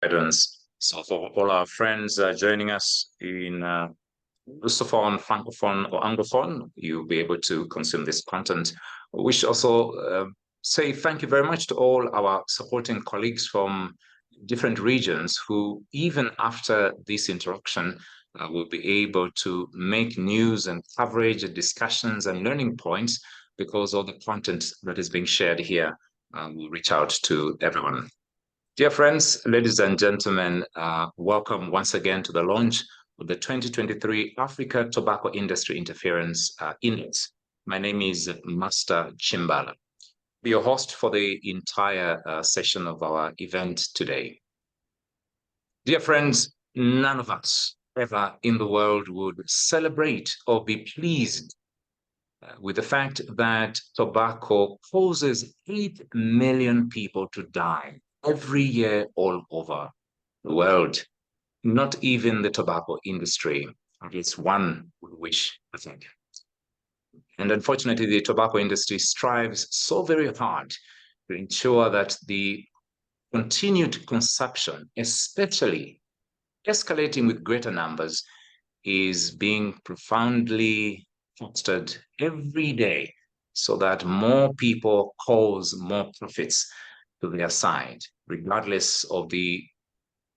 guidance. So for all our friends joining us in Russophone, Francophone, or Anglophone, you'll be able to consume this content. We should also say thank you very much to all our supporting colleagues from different regions who, even after this interruption, will be able to make news and coverage and discussions and learning points because all the content that is being shared here will reach out to everyone. Dear friends, ladies and gentlemen, welcome once again to the launch of the 2023 Africa Tobacco Industry Interference Index. My name is Master Chimbala. Be your host for the entire session of our event today. Dear friends, none of us ever in the world would celebrate or be pleased with the fact that tobacco causes 8 million people to die every year all over the world. Not even the tobacco industry, at least one would wish, I think. And unfortunately, the tobacco industry strives so very hard to ensure that the continued consumption, especially escalating with greater numbers, is being profoundly fostered every day so that more people cause more profits to their side, regardless of the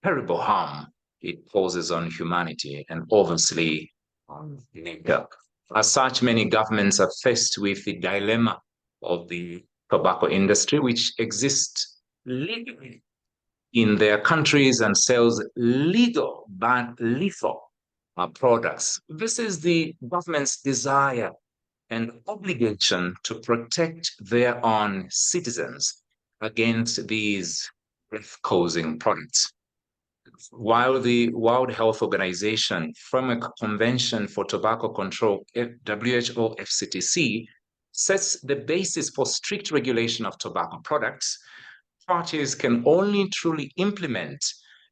terrible harm it causes on humanity and obviously on nature. As such, many governments are faced with the dilemma of the tobacco industry, which exists legally in their countries and sells legal but lethal products. This is the government's desire and obligation to protect their own citizens against these death-causing products. While the World Health Organization Framework Convention for Tobacco Control, WHO FCTC, sets the basis for strict regulation of tobacco products, parties can only truly implement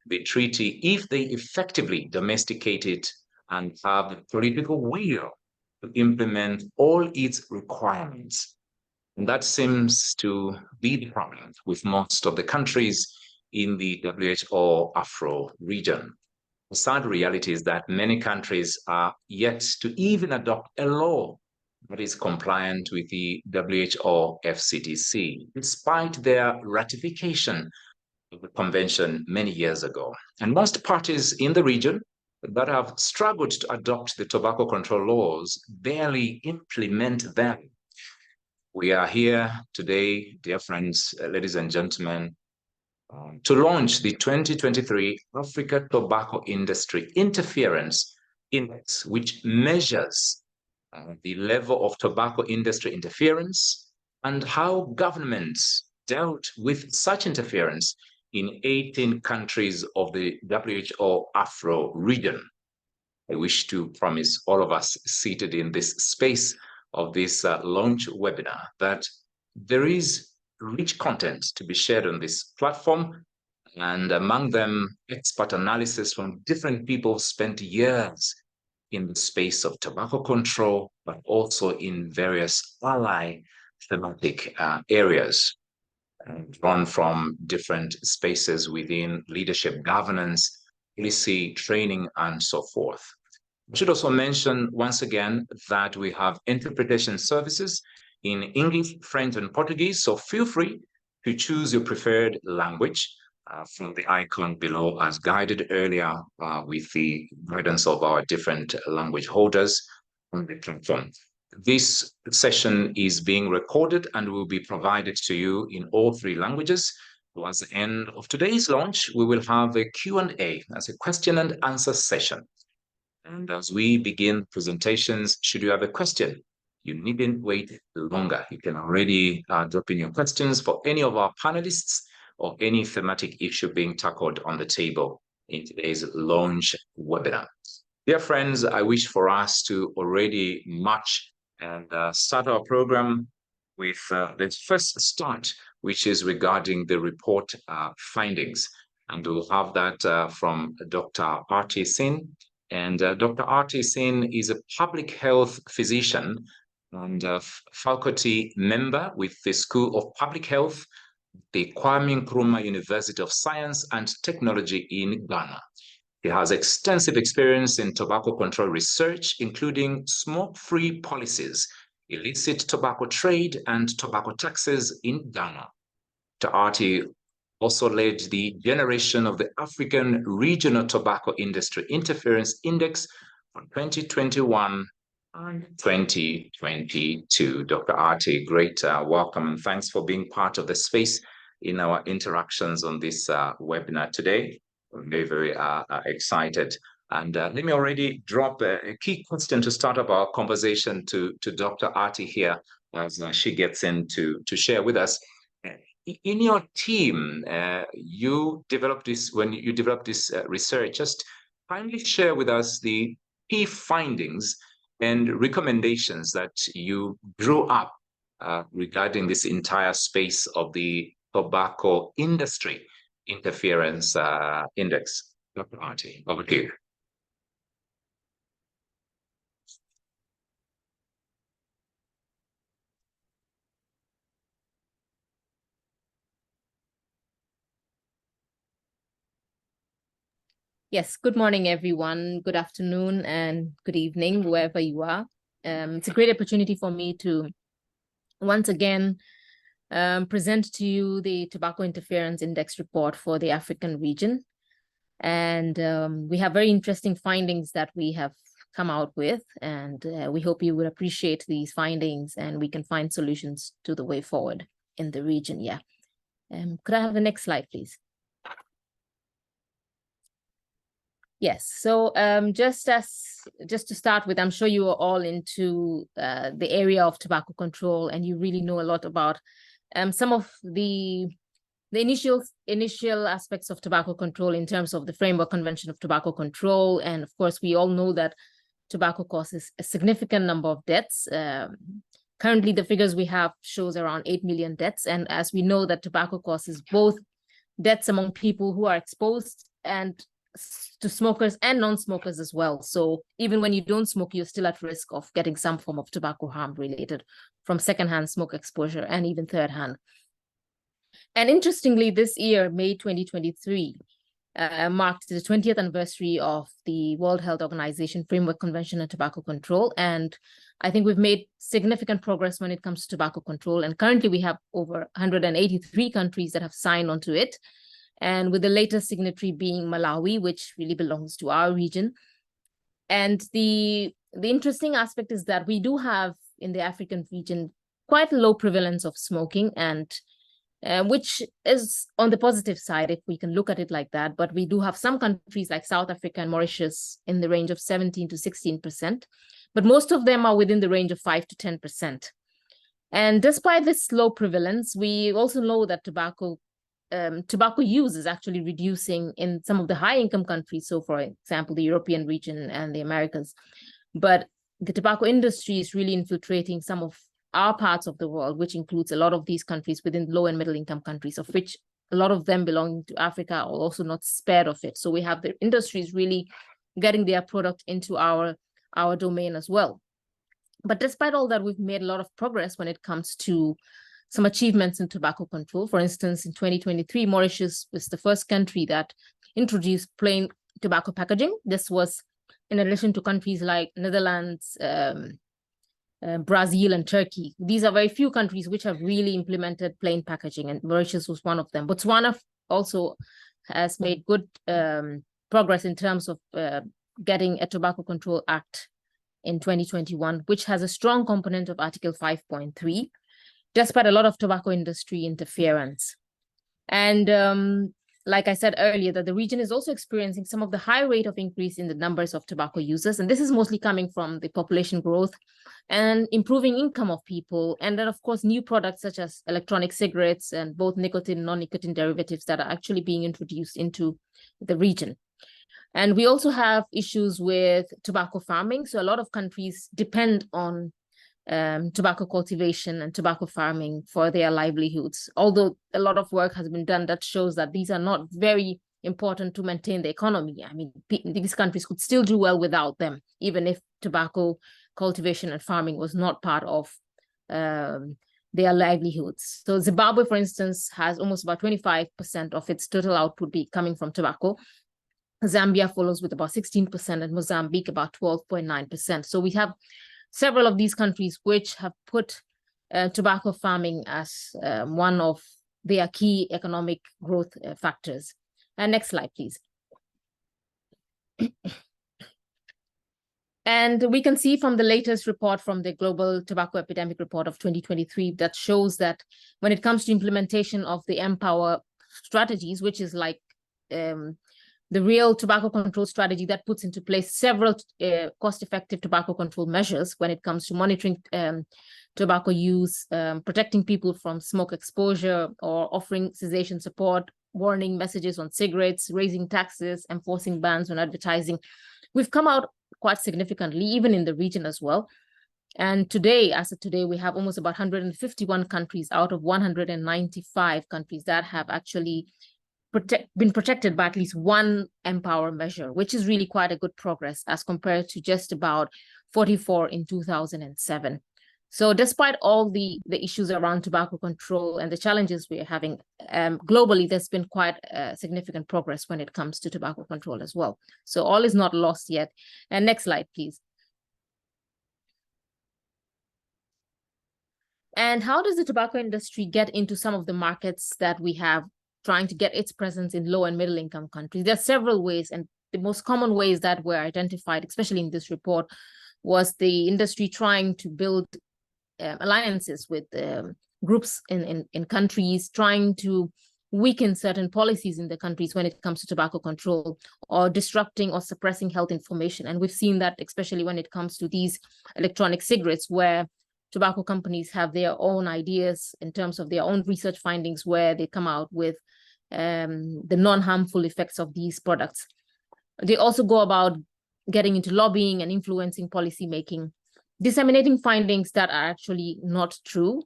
the treaty if they effectively domesticate it and have the political will to implement all its requirements. And that seems to be the problem with most of the countries in the WHO Afro region. The sad reality is that many countries are yet to even adopt a law that is compliant with the WHO FCTC, despite their ratification of the convention many years ago. And most parties in the region that have struggled to adopt the tobacco control laws barely implement them. We are here today, dear friends, ladies and gentlemen, to launch the 2023 Africa Tobacco Industry Interference Index, which measures the level of tobacco industry interference and how governments dealt with such interference in 18 countries of the WHO Afro region. I wish to promise all of us seated in this space of this launch webinar that there is rich content to be shared on this platform, and among them, expert analysis from different people who spent years in the space of tobacco control, but also in various ally thematic areas, drawn from different spaces within leadership, governance, policy, training, and so forth. I should also mention once again that we have interpretation services in English, French, and Portuguese, so feel free to choose your preferred language from the icon below as guided earlier with the guidance of our different language holders on the platform. This session is being recorded and will be provided to you in all 3 languages. Towards the end of today's launch, we will have a Q&A, as a question and answer session. And as we begin presentations, should you have a question, you needn't wait longer. You can already drop in your questions for any of our panelists or any thematic issue being tackled on the table in today's launch webinar. Dear friends, I wish for us to already march and start our program with the first start, which is regarding the report findings. And we'll have that from Dr. R.T. Singh. And Dr. R.T. Singh is a public health physician and a faculty member with the School of Public Health the Kwame Nkrumah University of Science and Technology in Ghana. He has extensive experience in tobacco control research, including smoke-free policies, illicit tobacco trade, and tobacco taxes in Ghana. Dr. Artie also led the generation of the African Regional Tobacco Industry Interference Index for 2021 and 2022. Dr. Artie, great welcome, and thanks for being part of the space in our interactions on this webinar today. I'm very, very excited. And let me already drop a key question to start up our conversation to Dr. Artie here as she gets in to share with us. In your team, you developed this, when you developed this research, just kindly share with us the key findings and recommendations that you drew up regarding this entire space of the tobacco industry interference index. Dr. Artie, over to you. Yes, good morning, everyone. Good afternoon and good evening, wherever you are. It's a great opportunity for me to once again present to you the Tobacco Interference Index report for the African region. And we have very interesting findings that we have come out with, and we hope you will appreciate these findings and we can find solutions to the way forward in the region. Yeah. Could I have the next slide, please? Yes, so just to start with, I'm sure you are all into the area of tobacco control, and you really know a lot about some of the initial aspects of tobacco control in terms of the Framework Convention of Tobacco Control. And of course, we all know that tobacco causes a significant number of deaths. Currently, the figures we have shows around 8 million deaths. And as we know that tobacco causes both deaths among people who are exposed and to smokers and non-smokers as well. So even when you don't smoke, you're still at risk of getting some form of tobacco harm related from secondhand smoke exposure and even third-hand. And interestingly, this year, May 2023, marked the 20th anniversary of the World Health Organization Framework Convention on Tobacco Control. And I think we've made significant progress when it comes to tobacco control. And currently we have over 183 countries that have signed onto it. And with the latest signatory being Malawi, which really belongs to our region. And the interesting aspect is that we do have in the African region quite a low prevalence of smoking, and which is on the positive side if we can look at it like that. But we do have some countries like South Africa and Mauritius in the range of 17 to 16%, but most of them are within the range of 5 to 10%. And despite this low prevalence, we also know that tobacco use is actually reducing in some of the high-income countries. So, for example, the European region and the Americas. But the tobacco industry is really infiltrating some of our parts of the world, which includes a lot of these countries within low and middle-income countries, of which a lot of them belonging to Africa are also not spared of it. So we have the industries really getting their product into our domain as well. But despite all that, we've made a lot of progress when it comes to some achievements in tobacco control. For instance, in 2023, Mauritius was the first country that introduced plain tobacco packaging. This was in addition to countries like Netherlands, Brazil, and Turkey. These are very few countries which have really implemented plain packaging, and Mauritius was one of them. Botswana also has made good progress in terms of getting a Tobacco Control Act in 2021, which has a strong component of Article 5.3. despite a lot of tobacco industry interference. And like I said earlier, that the region is also experiencing some of the high rate of increase in the numbers of tobacco users. And this is mostly coming from the population growth and improving income of people. And then, of course, new products such as electronic cigarettes and both nicotine and non-nicotine derivatives that are actually being introduced into the region. And we also have issues with tobacco farming. So a lot of countries depend on tobacco cultivation and tobacco farming for their livelihoods. Although a lot of work has been done that shows that these are not very important to maintain the economy. I mean, these countries could still do well without them, even if tobacco cultivation and farming was not part of their livelihoods. So Zimbabwe, for instance, has almost about 25% of its total output coming from tobacco. Zambia follows with about 16% and Mozambique about 12.9%. So we have several of these countries which have put tobacco farming as one of their key economic growth factors. And next slide, please. And we can see from the latest report from the Global Tobacco Epidemic Report of 2023 that shows that when it comes to implementation of the Empower strategies, which is like the real tobacco control strategy that puts into place several cost-effective tobacco control measures when it comes to monitoring tobacco use, protecting people from smoke exposure, or offering cessation support, warning messages on cigarettes, raising taxes, enforcing bans on advertising. We've come out quite significantly, even in the region as well. And today, as of today, we have almost about 151 countries out of 195 countries that have actually been protected by at least one Empower measure, which is really quite a good progress as compared to just about 44 in 2007. So despite all the issues around tobacco control and the challenges we're having globally, there's been quite significant progress when it comes to tobacco control as well. So all is not lost yet. And next slide, please. And how does the tobacco industry get into some of the markets that we have, trying to get its presence in low and middle income countries? There are several ways, and the most common ways that were identified, especially in this report, was the industry trying to build alliances with groups in countries, trying to weaken certain policies in the countries when it comes to tobacco control, or disrupting or suppressing health information. And we've seen that especially when it comes to these electronic cigarettes, where tobacco companies have their own ideas in terms of their own research findings, where they come out with the non-harmful effects of these products. They also go about getting into lobbying and influencing policy making, disseminating findings that are actually not true,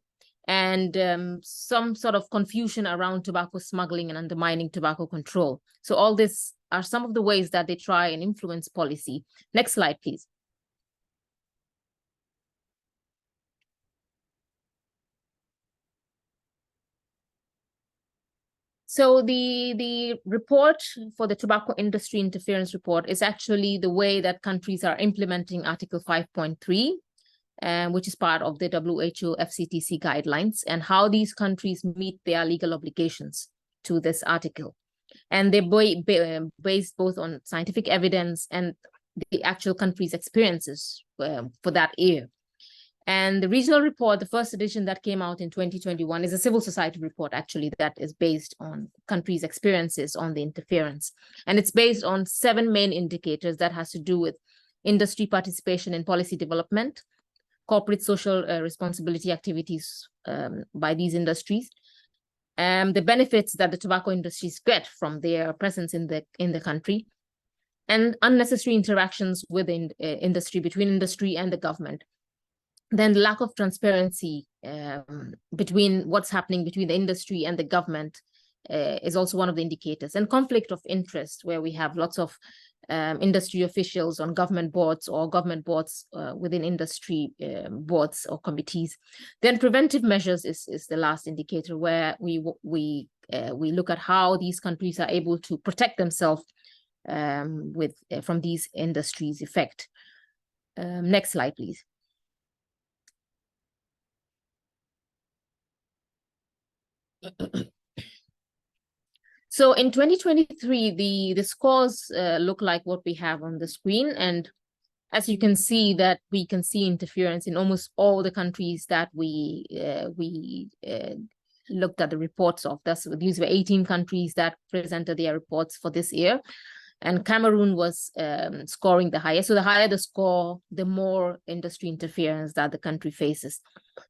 and some sort of confusion around tobacco smuggling and undermining tobacco control. So all this are some of the ways that they try and influence policy. Next slide, please. So the report for the Tobacco Industry Interference Report is actually the way that countries are implementing Article 5.3, which is part of the WHO FCTC guidelines, and how these countries meet their legal obligations to this article. And they're based both on scientific evidence and the actual country's experiences for that year. And the regional report, the first edition that came out in 2021, is a civil society report, actually, that is based on countries' experiences on the interference. And it's based on 7 main indicators that has to do with industry participation in policy development, corporate social responsibility activities by these industries, the benefits that the tobacco industries get from their presence in the country, and unnecessary interactions within industry, between industry and the government. Then the lack of transparency between what's happening between the industry and the government is also one of the indicators. And conflict of interest, where we have lots of industry officials on government boards, or government boards within industry boards or committees. Then preventive measures is the last indicator, where we look at how these countries are able to protect themselves from these industries' effect. Next slide, please. So in 2023, the scores look like what we have on the screen. And as you can see, that we can see interference in almost all the countries that we looked at the reports of. These were 18 countries that presented their reports for this year. And Cameroon was scoring the highest. So the higher the score, the more industry interference that the country faces,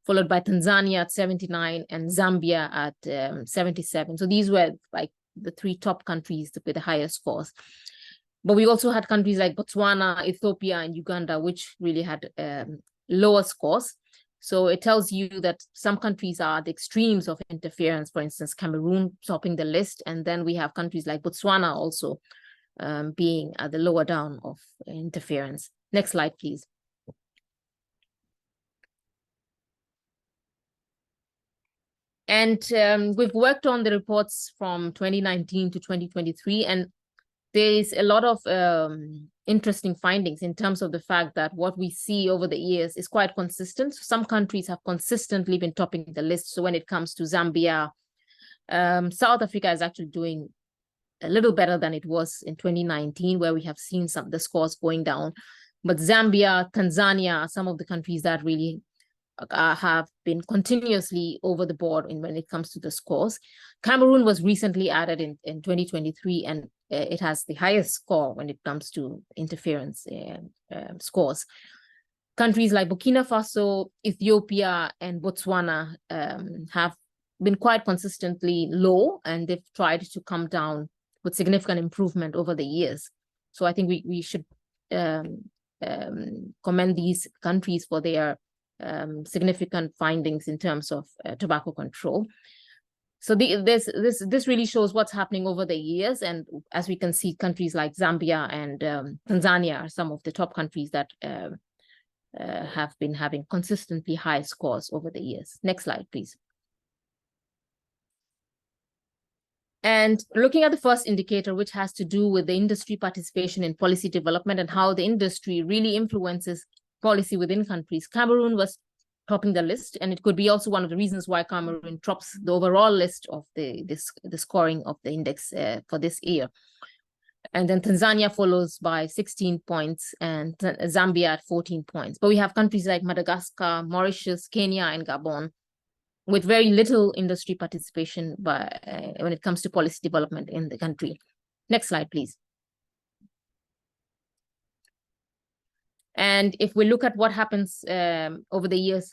followed by Tanzania at 79 and Zambia at 77. So these were like the 3 top countries with the highest scores. But we also had countries like Botswana, Ethiopia, and Uganda, which really had lower scores. So it tells you that some countries are the extremes of interference, for instance, Cameroon topping the list. And then we have countries like Botswana also being at the lower down of interference. Next slide, please. And we've worked on the reports from 2019 to 2023, and there's a lot of interesting findings in terms of the fact that what we see over the years is quite consistent. Some countries have consistently been topping the list. So when it comes to Zambia, South Africa is actually doing a little better than it was in 2019, where we have seen the scores going down. But Zambia, Tanzania are some of the countries that really have been continuously over the board when it comes to the scores. Cameroon was recently added in 2023, and it has the highest score when it comes to interference scores. Countries like Burkina Faso, Ethiopia, and Botswana have been quite consistently low, and they've tried to come down with significant improvement over the years. So I think we should commend these countries for their significant findings in terms of tobacco control. So this really shows what's happening over the years, and as we can see, countries like Zambia and Tanzania are some of the top countries that have been having consistently high scores over the years. Next slide, please. And looking at the first indicator, which has to do with the industry participation in policy development and how the industry really influences policy within countries, Cameroon was topping the list, and it could be also one of the reasons why Cameroon tops the overall list of the scoring of the index for this year. And then Tanzania follows by 16 points and Zambia at 14 points. But we have countries like Madagascar, Mauritius, Kenya, and Gabon with very little industry participation when it comes to policy development in the country. Next slide, please. And if we look at what happens over the years,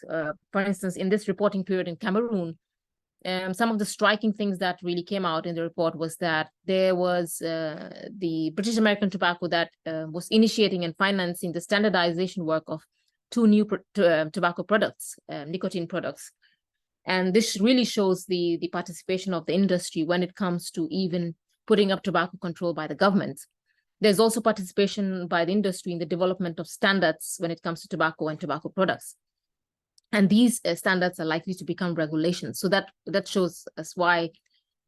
for instance, in this reporting period in Cameroon, some of the striking things that really came out in the report was that there was the British American Tobacco that was initiating and financing the standardization work of 2 new tobacco products, nicotine products. And this really shows the participation of the industry when it comes to even putting up tobacco control by the government. There's also participation by the industry in the development of standards when it comes to tobacco and tobacco products. And these standards are likely to become regulations. So that shows us why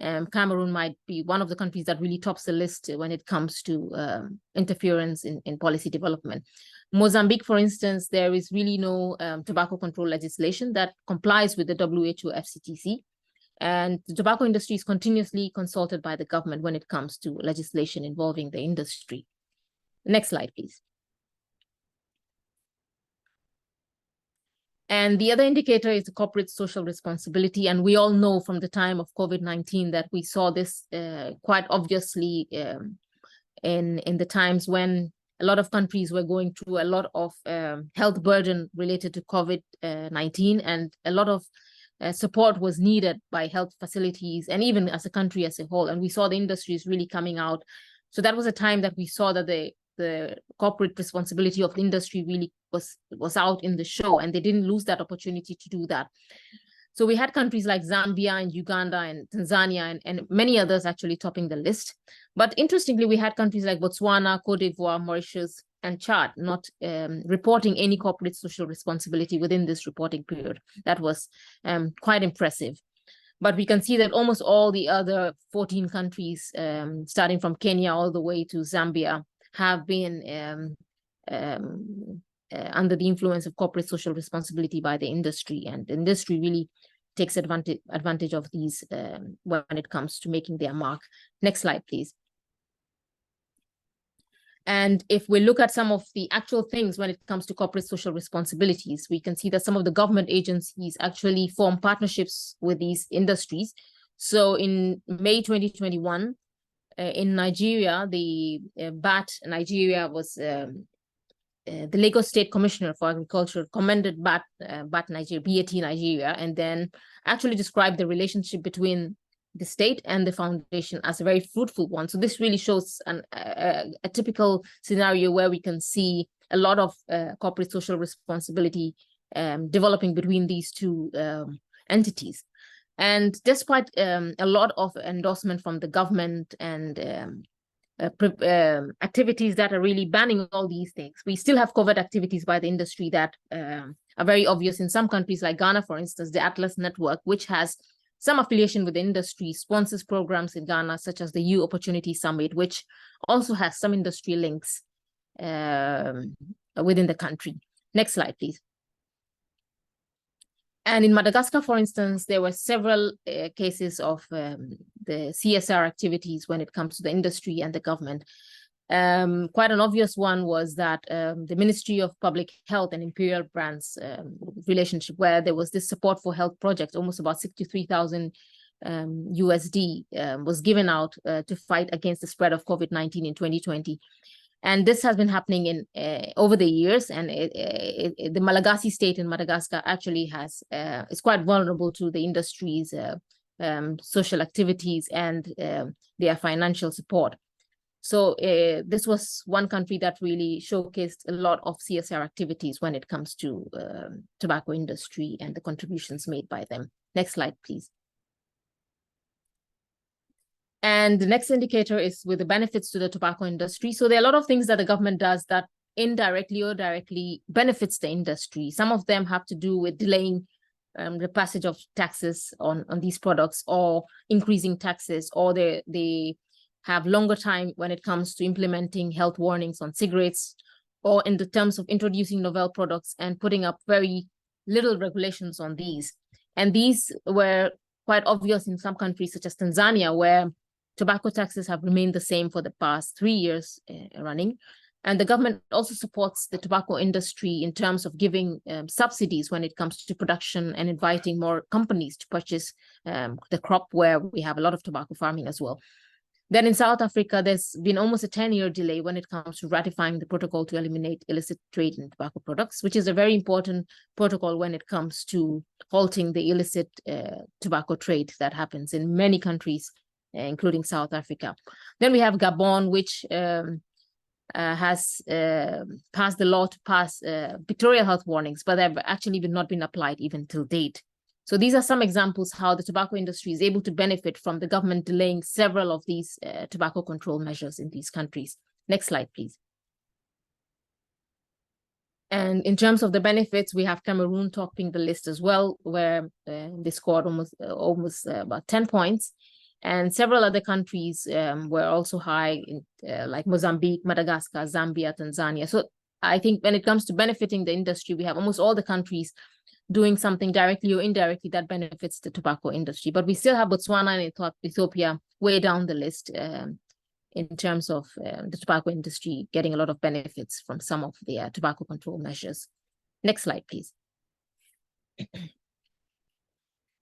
Cameroon might be one of the countries that really tops the list when it comes to interference in policy development. Mozambique, for instance, there is really no tobacco control legislation that complies with the WHO FCTC. And the tobacco industry is continuously consulted by the government when it comes to legislation involving the industry. Next slide, please. And the other indicator is the corporate social responsibility. And we all know from the time of COVID-19 that we saw this quite obviously in the times when a lot of countries were going through a lot of health burden related to COVID-19, and a lot of support was needed by health facilities and even as a country as a whole. And we saw the industries really coming out. So that was a time that we saw that the corporate responsibility of the industry really was out in the show, and they didn't lose that opportunity to do that. So we had countries like Zambia and Uganda and Tanzania and many others actually topping the list. But interestingly, we had countries like Botswana, Cote d'Ivoire, Mauritius, and Chad not reporting any corporate social responsibility within this reporting period. That was quite impressive. But we can see that almost all the other 14 countries, starting from Kenya all the way to Zambia, have been under the influence of corporate social responsibility by the industry. And the industry really takes advantage of these when it comes to making their mark. Next slide, please. And if we look at some of the actual things when it comes to corporate social responsibilities, we can see that some of the government agencies actually form partnerships with these industries. So in May 2021, in Nigeria, the BAT Nigeria was the Lagos State Commissioner for Agriculture commended BAT Nigeria, and then actually described the relationship between the state and the foundation as a very fruitful one. So this really shows a typical scenario where we can see a lot of corporate social responsibility developing between these two entities. And despite a lot of endorsement from the government and activities that are really banning all these things, we still have covert activities by the industry that are very obvious in some countries like Ghana, for instance, the Atlas Network, which has some affiliation with the industry, sponsors programs in Ghana, such as the Youth Opportunity Summit, which also has some industry links within the country. Next slide, please. And in Madagascar, for instance, there were several cases of the CSR activities when it comes to the industry and the government. Quite an obvious one was that the Ministry of Public Health and Imperial Brands relationship, where there was this support for health projects, almost about 63,000 USD was given out to fight against the spread of COVID-19 in 2020. And this has been happening in over the years, and the Malagasy state in Madagascar actually is quite vulnerable to the industry's social activities and their financial support. So this was one country that really showcased a lot of CSR activities when it comes to tobacco industry and the contributions made by them. Next slide, please. And the next indicator is with the benefits to the tobacco industry. So there are a lot of things that the government does that indirectly or directly benefits the industry. Some of them have to do with delaying the passage of taxes on these products, or increasing taxes, or they have longer time when it comes to implementing health warnings on cigarettes, or in the terms of introducing novel products and putting up very little regulations on these. And these were quite obvious in some countries such as Tanzania, where tobacco taxes have remained the same for the past 3 years running. And the government also supports the tobacco industry in terms of giving subsidies when it comes to production and inviting more companies to purchase the crop, where we have a lot of tobacco farming as well. Then in South Africa, there's been almost a 10-year delay when it comes to ratifying the protocol to eliminate illicit trade in tobacco products, which is a very important protocol when it comes to halting the illicit tobacco trade that happens in many countries, including South Africa. Then we have Gabon, which has passed the law to pass pictorial health warnings, but they've actually not been applied even till date. So these are some examples how the tobacco industry is able to benefit from the government delaying several of these tobacco control measures in these countries. Next slide, please. And in terms of the benefits, we have Cameroon topping the list as well, where they scored almost about 10 points. And several other countries were also high, like Mozambique, Madagascar, Zambia, Tanzania. So I think when it comes to benefiting the industry, we have almost all the countries doing something directly or indirectly that benefits the tobacco industry. But we still have Botswana and Ethiopia way down the list in terms of the tobacco industry getting a lot of benefits from some of the tobacco control measures. Next slide, please.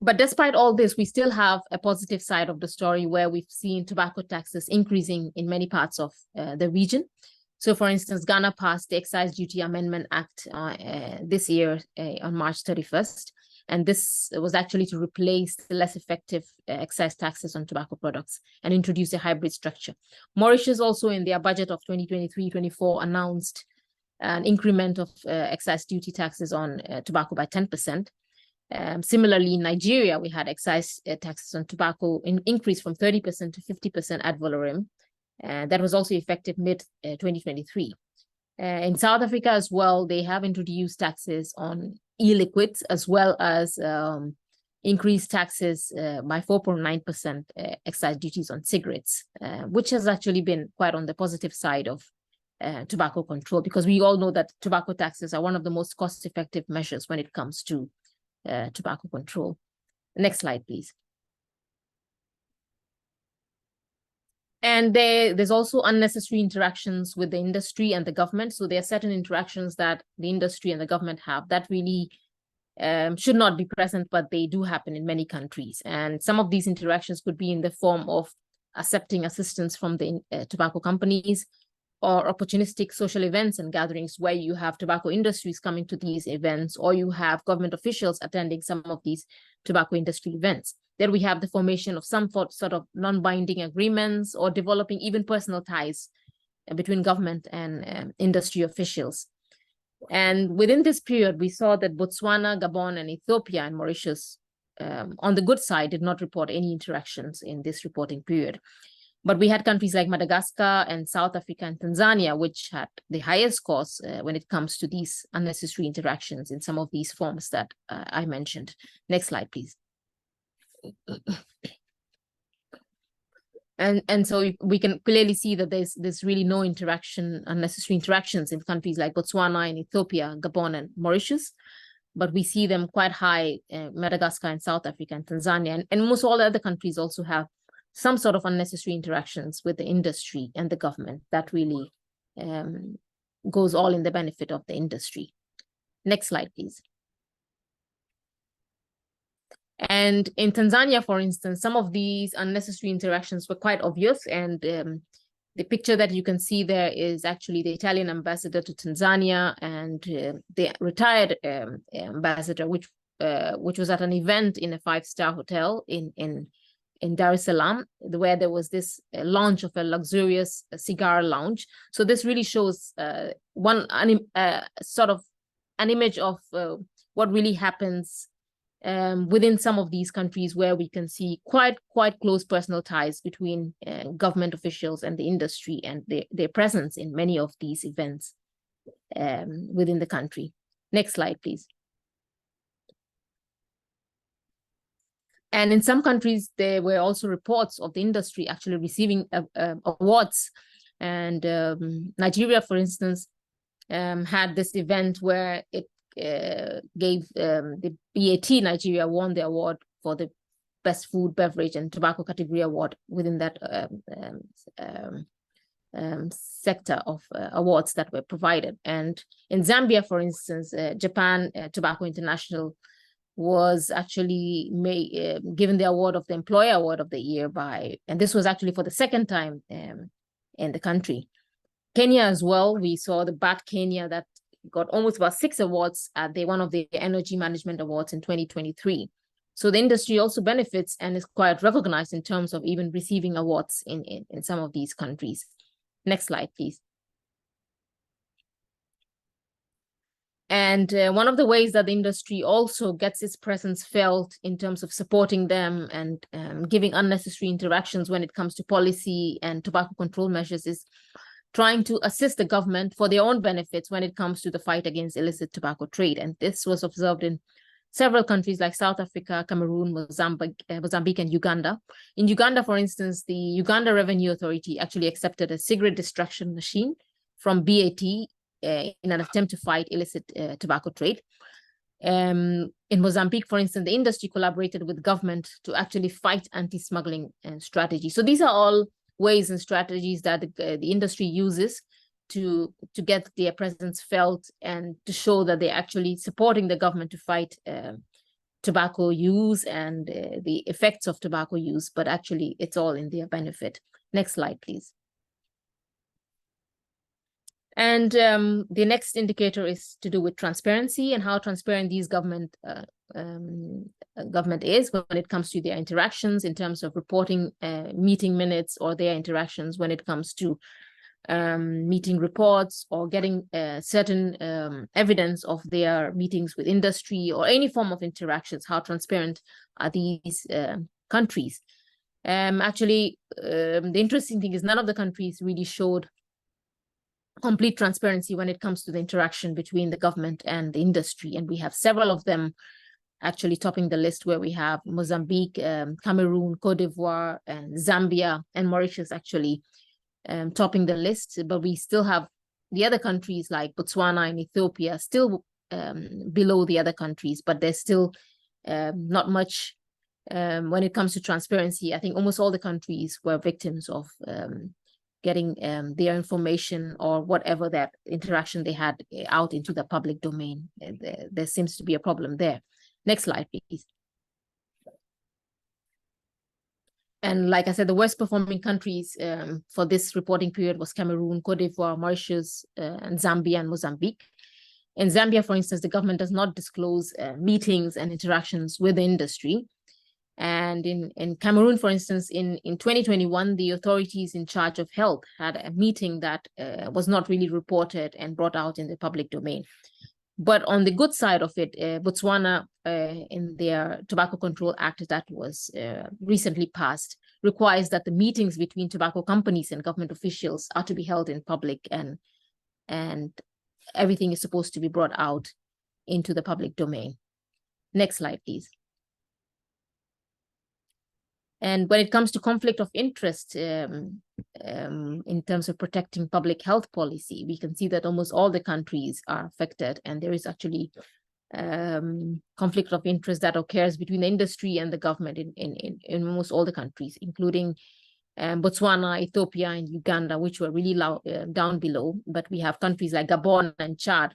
But despite all this, we still have a positive side of the story where we've seen tobacco taxes increasing in many parts of the region. So, for instance, Ghana passed the Excise Duty Amendment Act this year on March 31st. And this was actually to replace the less effective excise taxes on tobacco products and introduce a hybrid structure. Mauritius also in their budget of 2023-24 announced an increment of excise duty taxes on tobacco by 10%. Similarly, in Nigeria, we had excise taxes on tobacco increase from 30% to 50% ad valorem. That was also effective mid-2023. In South Africa as well, they have introduced taxes on e-liquids, as well as increased taxes by 4.9% excise duties on cigarettes, which has actually been quite on the positive side of tobacco control, because we all know that tobacco taxes are one of the most cost-effective measures when it comes to tobacco control. Next slide, please. And there's also unnecessary interactions with the industry and the government. So there are certain interactions that the industry and the government have that really should not be present, but they do happen in many countries. And some of these interactions could be in the form of accepting assistance from the tobacco companies, or opportunistic social events and gatherings where you have tobacco industries coming to these events, or you have government officials attending some of these tobacco industry events. Then we have the formation of some sort of non-binding agreements, or developing even personal ties between government and industry officials. And within this period, we saw that Botswana, Gabon, and Ethiopia and Mauritius, on the good side, did not report any interactions in this reporting period. But we had countries like Madagascar and South Africa and Tanzania, which had the highest scores when it comes to these unnecessary interactions in some of these forms that I mentioned. Next slide, please. And so we can clearly see that there's really no unnecessary interactions in countries like Botswana and Ethiopia, Gabon and Mauritius, but we see them quite high, Madagascar and South Africa and Tanzania, and most all the other countries also have some sort of unnecessary interactions with the industry and the government that really goes all in the benefit of the industry. Next slide, please. And in Tanzania, for instance, some of these unnecessary interactions were quite obvious. And the picture that you can see there is actually the Italian ambassador to Tanzania and the retired ambassador, which was at an event in a five-star hotel in Dar es Salaam, where there was this launch of a luxurious cigar lounge. So this really shows sort of an image of what really happens within some of these countries, where we can see quite close personal ties between government officials and the industry, and their presence in many of these events within the country. Next slide, please. And in some countries, there were also reports of the industry actually receiving awards. And Nigeria, for instance, had this event where it gave the BAT Nigeria won the award for the best food, beverage, and tobacco category award within that sector of awards that were provided. And in Zambia, for instance, Japan Tobacco International was actually given the award of the Employer Award of the Year and this was actually for the second time in the country. Kenya as well, we saw the BAT Kenya that got almost about 6 awards at one of the Energy Management Awards in 2023. So the industry also benefits and is quite recognized in terms of even receiving awards in some of these countries. Next slide, please. And one of the ways that the industry also gets its presence felt in terms of supporting them and giving unnecessary interactions when it comes to policy and tobacco control measures is trying to assist the government for their own benefits when it comes to the fight against illicit tobacco trade. And this was observed in several countries like South Africa, Cameroon, Mozambique, and Uganda. In Uganda, for instance, the Uganda Revenue Authority actually accepted a cigarette destruction machine from BAT in an attempt to fight illicit tobacco trade. In Mozambique, for instance, the industry collaborated with government to actually fight anti-smuggling strategy. So these are all ways and strategies that the industry uses to get their presence felt and to show that they're actually supporting the government to fight tobacco use and the effects of tobacco use, but actually it's all in their benefit. Next slide, please. And the next indicator is to do with transparency and how transparent these government is when it comes to their interactions in terms of reporting meeting minutes, or their interactions when it comes to meeting reports or getting certain evidence of their meetings with industry or any form of interactions. How transparent are these countries? Actually, the interesting thing is none of the countries really showed complete transparency when it comes to the interaction between the government and the industry. And we have several of them actually topping the list, where we have Mozambique, Cameroon, Cote d'Ivoire, and Zambia, and Mauritius actually topping the list. But we still have the other countries like Botswana and Ethiopia still below the other countries, but there's still not much when it comes to transparency. I think almost all the countries were victims of getting their information or whatever that interaction they had out into the public domain. There seems to be a problem there. Next slide, please. And like I said, the worst performing countries for this reporting period was Cameroon, Cote d'Ivoire, Mauritius, and Zambia and Mozambique. In Zambia, for instance, the government does not disclose meetings and interactions with the industry. And in Cameroon, for instance, in 2021, the authorities in charge of health had a meeting that was not really reported and brought out in the public domain. But on the good side of it, Botswana, in their Tobacco Control Act that was recently passed, requires that the meetings between tobacco companies and government officials are to be held in public, and everything is supposed to be brought out into the public domain. Next slide, please. And when it comes to conflict of interest, in terms of protecting public health policy, we can see that almost all the countries are affected, and there is actually conflict of interest that occurs between the industry and the government in almost all the countries, including Botswana, Ethiopia, and Uganda, which were really low, down below. But we have countries like Gabon and Chad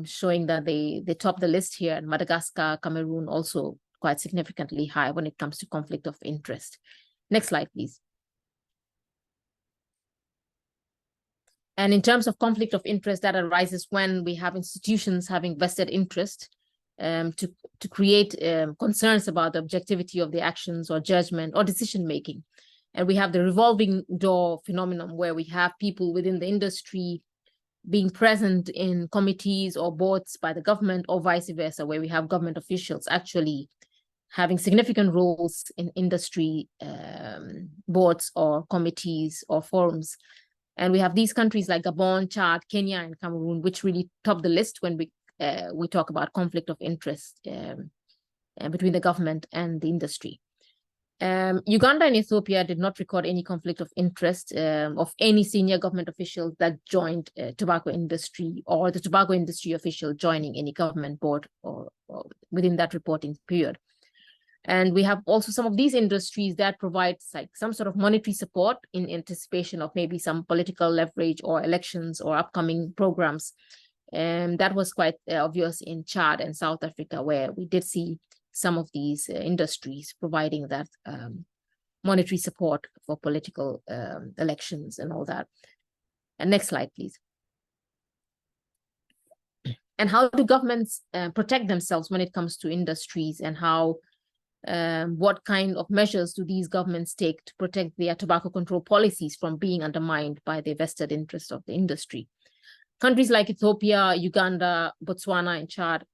showing that they top the list here, and Madagascar, Cameroon also quite significantly high when it comes to conflict of interest. Next slide, please. And in terms of conflict of interest, that arises when we have institutions having vested interest to create concerns about the objectivity of the actions or judgment or decision making. And we have the revolving door phenomenon where we have people within the industry being present in committees or boards by the government, or vice versa, where we have government officials actually having significant roles in industry boards or committees or forums. And we have these countries like Gabon, Chad, Kenya, and Cameroon, which really top the list when we talk about conflict of interest between the government and the industry. Uganda and Ethiopia did not record any conflict of interest of any senior government officials that joined tobacco industry, or the tobacco industry official joining any government board or within that reporting period. And we have also some of these industries that provide like some sort of monetary support in anticipation of maybe some political leverage or elections or upcoming programs. And that was quite obvious in Chad and South Africa, where we did see some of these industries providing that monetary support for political elections and all that. And next slide, please. And how do governments protect themselves when it comes to industries, and how what kind of measures do these governments take to protect their tobacco control policies from being undermined by the vested interest of the industry? Countries like Ethiopia, Uganda, Botswana, and Chad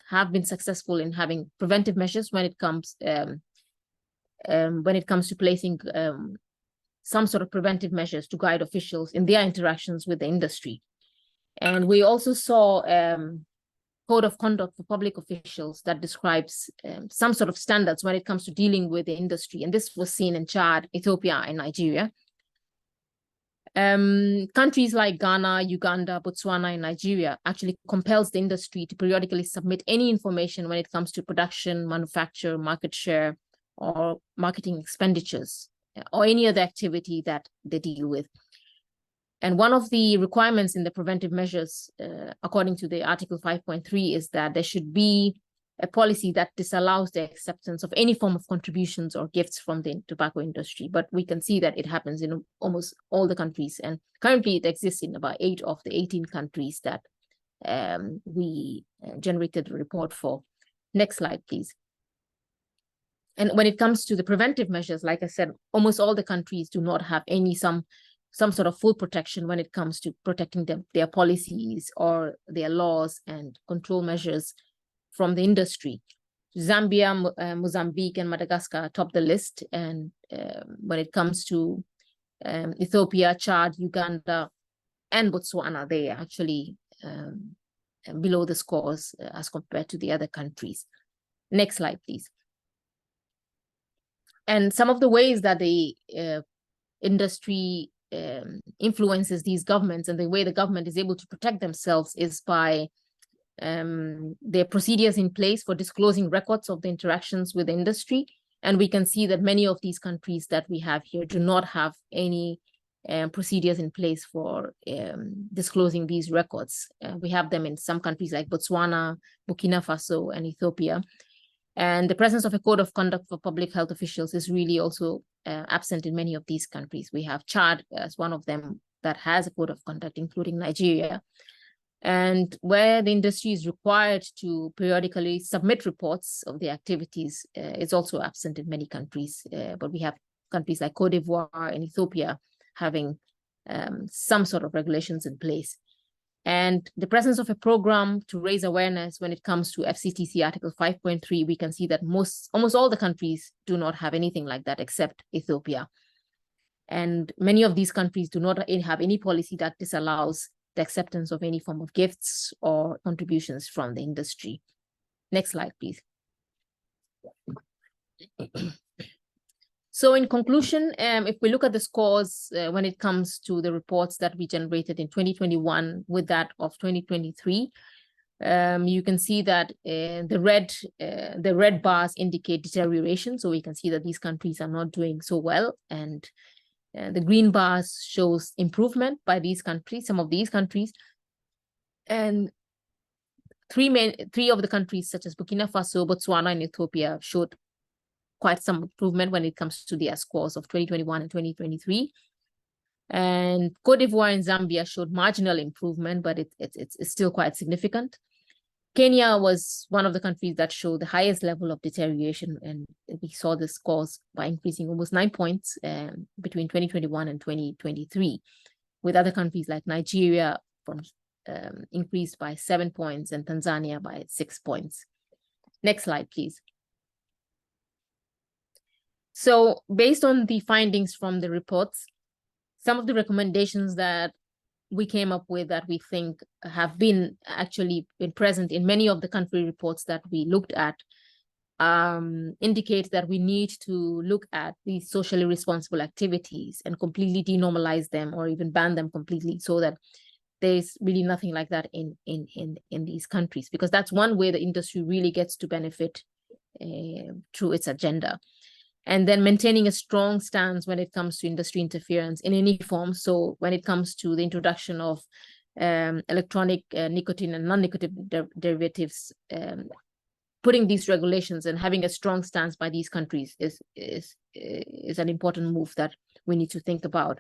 have been successful in having preventive measures when it comes to placing some sort of preventive measures to guide officials in their interactions with the industry. And we also saw code of conduct for public officials that describes some sort of standards when it comes to dealing with the industry. And this was seen in Chad, Ethiopia, and Nigeria. Countries like Ghana, Uganda, Botswana, and Nigeria actually compels the industry to periodically submit any information when it comes to production, manufacture, market share, or marketing expenditures, or any other activity that they deal with. And one of the requirements in the preventive measures, according to the Article 5.3, is that there should be a policy that disallows the acceptance of any form of contributions or gifts from the tobacco industry. But we can see that it happens in almost all the countries. And currently it exists in about 8 of the 18 countries that we generated a report for. Next slide, please. And when it comes to the preventive measures, like I said, almost all the countries do not have some sort of full protection when it comes to protecting their policies or their laws and control measures from the industry. Zambia, Mozambique, and Madagascar top the list. And when it comes to Ethiopia, Chad, Uganda, and Botswana, they are actually below the scores as compared to the other countries. Next slide, please. And some of the ways that the industry influences these governments and the way the government is able to protect themselves is by their procedures in place for disclosing records of the interactions with the industry. And we can see that many of these countries that we have here do not have any procedures in place for disclosing these records. We have them in some countries like Botswana, Burkina Faso, and Ethiopia. And the presence of a code of conduct for public health officials is really also absent in many of these countries. We have Chad as one of them that has a code of conduct, including Nigeria. And where the industry is required to periodically submit reports of the activities is also absent in many countries. But we have countries like Cote d'Ivoire and Ethiopia having some sort of regulations in place. And the presence of a program to raise awareness when it comes to FCTC Article 5.3, we can see that almost all the countries do not have anything like that except Ethiopia. And many of these countries do not have any policy that disallows the acceptance of any form of gifts or contributions from the industry. Next slide, please. So in conclusion, if we look at the scores when it comes to the reports that we generated in 2021 with that of 2023, you can see that the red bars indicate deterioration. So we can see that these countries are not doing so well, and the green bars shows improvement by these countries, some of these countries, and three of the countries such as Burkina Faso, Botswana, and Ethiopia showed quite some improvement when it comes to their scores of 2021 and 2023. And Cote d'Ivoire and Zambia showed marginal improvement, but it's still quite significant. Kenya was one of the countries that showed the highest level of deterioration, and we saw the scores by increasing almost 9 points between 2021 and 2023, with other countries like Nigeria from increased by 7 points and Tanzania by 6 points. Next slide, please. So based on the findings from the reports, some of the recommendations that we came up with that we think have been actually been present in many of the country reports that we looked at indicate that we need to look at these socially responsible activities and completely denormalize them or even ban them completely, so that there's really nothing like that in these countries, because that's one way the industry really gets to benefit through its agenda. And then maintaining a strong stance when it comes to industry interference in any form. So when it comes to the introduction of electronic nicotine and non-nicotine derivatives, putting these regulations and having a strong stance by these countries is an important move that we need to think about.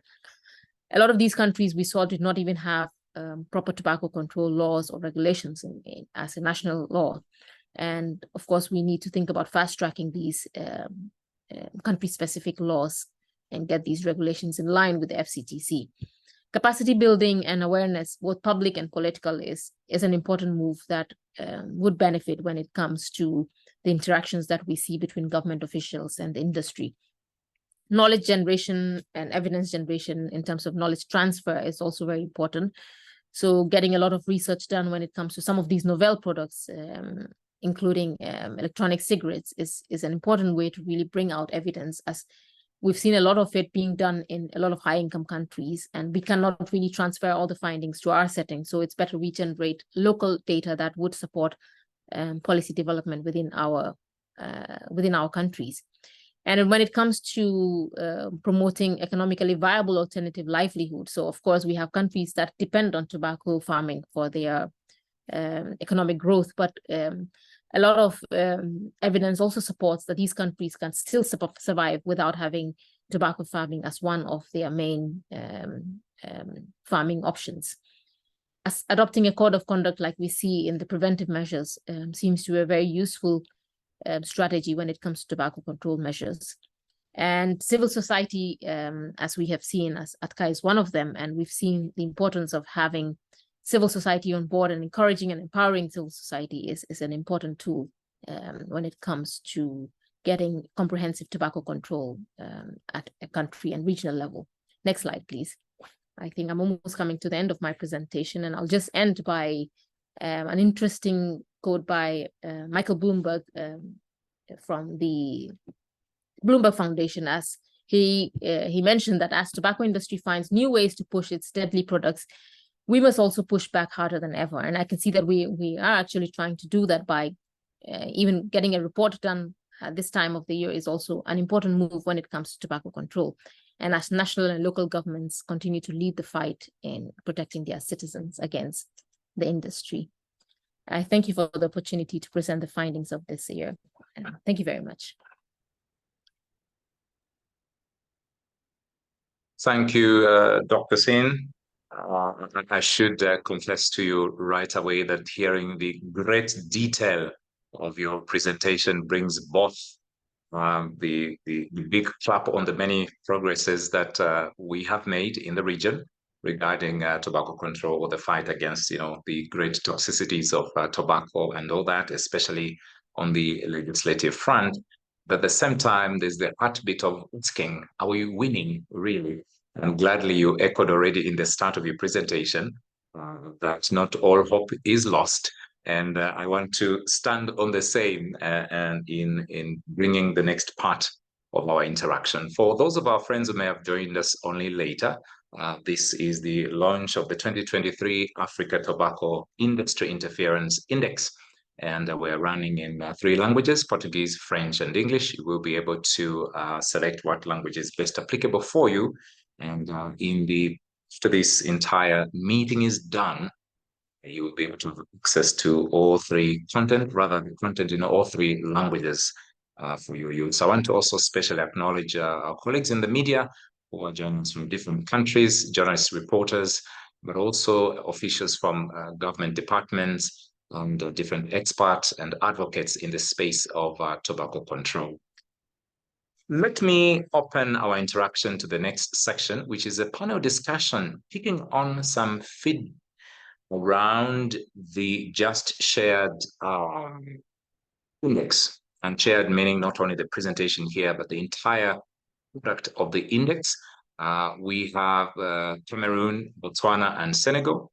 A lot of these countries we saw did not even have proper tobacco control laws or regulations as a national law. And of course, we need to think about fast-tracking these country-specific laws and get these regulations in line with the FCTC. Capacity building and awareness, both public and political, is an important move that would benefit when it comes to the interactions that we see between government officials and the industry. Knowledge generation and evidence generation in terms of knowledge transfer is also very important. So getting a lot of research done when it comes to some of these novel products, including electronic cigarettes, is an important way to really bring out evidence, as we've seen a lot of it being done in a lot of high-income countries, and we cannot really transfer all the findings to our setting. So it's better we generate local data that would support policy development within our countries. And when it comes to promoting economically viable alternative livelihood, so of course we have countries that depend on tobacco farming for their economic growth, but a lot of evidence also supports that these countries can still survive without having tobacco farming as one of their main farming options. As adopting a code of conduct like we see in the preventive measures seems to be a very useful strategy when it comes to tobacco control measures. And civil society, as we have seen, as ATCA is one of them, and we've seen the importance of having civil society on board, and encouraging and empowering civil society is an important tool when it comes to getting comprehensive tobacco control at a country and regional level. Next slide, please. I think I'm almost coming to the end of my presentation, and I'll just end by an interesting quote by Michael Bloomberg from the Bloomberg Foundation, as he mentioned that as tobacco industry finds new ways to push its deadly products, we must also push back harder than ever. And I can see that we are actually trying to do that by even getting a report done at this time of the year is also an important move when it comes to tobacco control. And as national and local governments continue to lead the fight in protecting their citizens against the industry. I thank you for the opportunity to present the findings of this year. Thank you very much. Thank you, Dr. Singh. I should confess to you right away that hearing the great detail of your presentation brings both the big clap on the many progresses that we have made in the region regarding tobacco control, or the fight against, the great toxicities of tobacco and all that, especially on the legislative front. But at the same time, there's the heartbeat of asking, are we winning really? And gladly you echoed already in the start of your presentation that not all hope is lost. and I want to stand on the same and in bringing the next part of our interaction. For those of our friends who may have joined us only later, this is the launch of the 2023 Africa Tobacco Industry Interference Index. And we're running in 3 languages, Portuguese, French, and English. You will be able to select what language is best applicable for you. And after this entire meeting is done, you will be able to have access to all 3 content, rather the content in all 3 languages for your use. I want to also specially acknowledge our colleagues in the media who are joining us from different countries, journalists, reporters, but also officials from government departments and different experts and advocates in the space of tobacco control. Let me open our interaction to the next section, which is a panel discussion picking on some feedback around the just shared index, and shared meaning not only the presentation here, but the entire product of the index. We have Cameroon, Botswana, and Senegal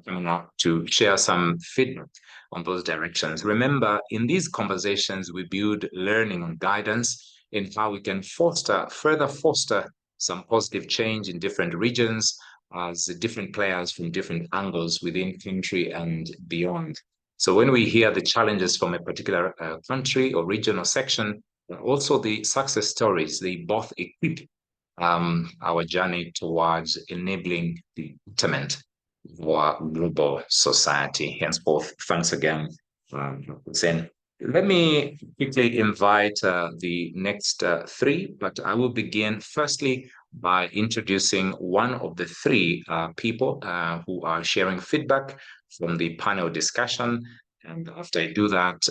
coming out to share some feedback on those directions. Remember, in these conversations, we build learning and guidance in how we can further foster some positive change in different regions as different players from different angles within country and beyond. So when we hear the challenges from a particular country or region or section, also the success stories, they both equip our journey towards enabling the betterment of our global society. Henceforth, thanks again, Hussein. Let me quickly invite the next 3, but I will begin firstly by introducing one of the 3 people who are sharing feedback from the panel discussion. And after I do that,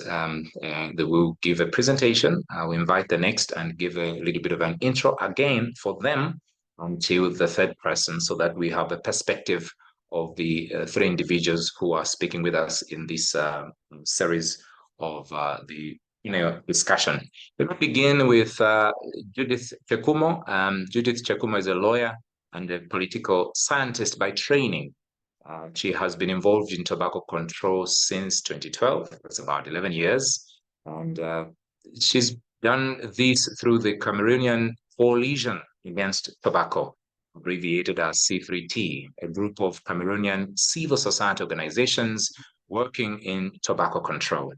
they will give a presentation. I will invite the next and give a little bit of an intro again for them until the 3rd person, so that we have a perspective of the 3 individuals who are speaking with us in this series of the discussion. Let me begin with Judith Chekumo. Judith Chekumo is a lawyer and a political scientist by training. She has been involved in tobacco control since 2012. That's about 11 years. And she's done this through the Cameroonian Coalition Against Tobacco, abbreviated as C3T, a group of Cameroonian civil society organizations working in tobacco control.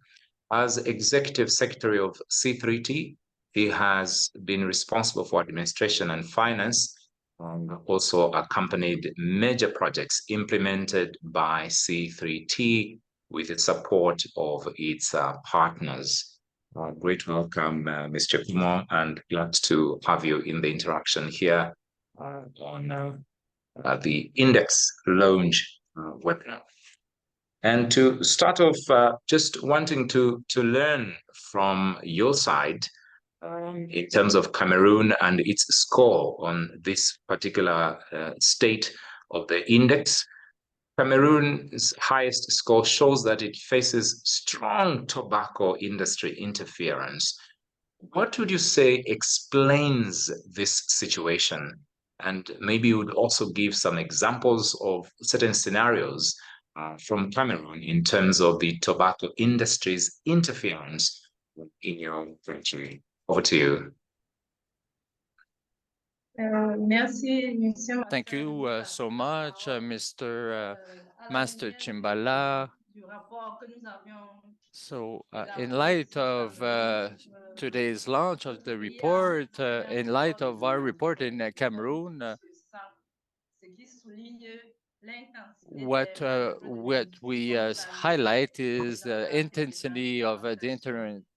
As Executive Secretary of C3T, he has been responsible for administration and finance, and also accompanied major projects implemented by C3T with the support of its partners. Great welcome, Mr. Kumo, and glad to have you in the interaction here on the Index launch webinar. And to start off, just wanting to learn from your side in terms of Cameroon and its score on this particular state of the index. Cameroon's highest score shows that it faces strong tobacco industry interference. What would you say explains this situation? And maybe you would also give some examples of certain scenarios from Cameroon in terms of the tobacco industry's interference in your country. Over to you. Thank you so much, Mr. Master Chimbala. So, in light of today's launch of the report, in light of our report in Cameroon, what we highlight is the intensity of the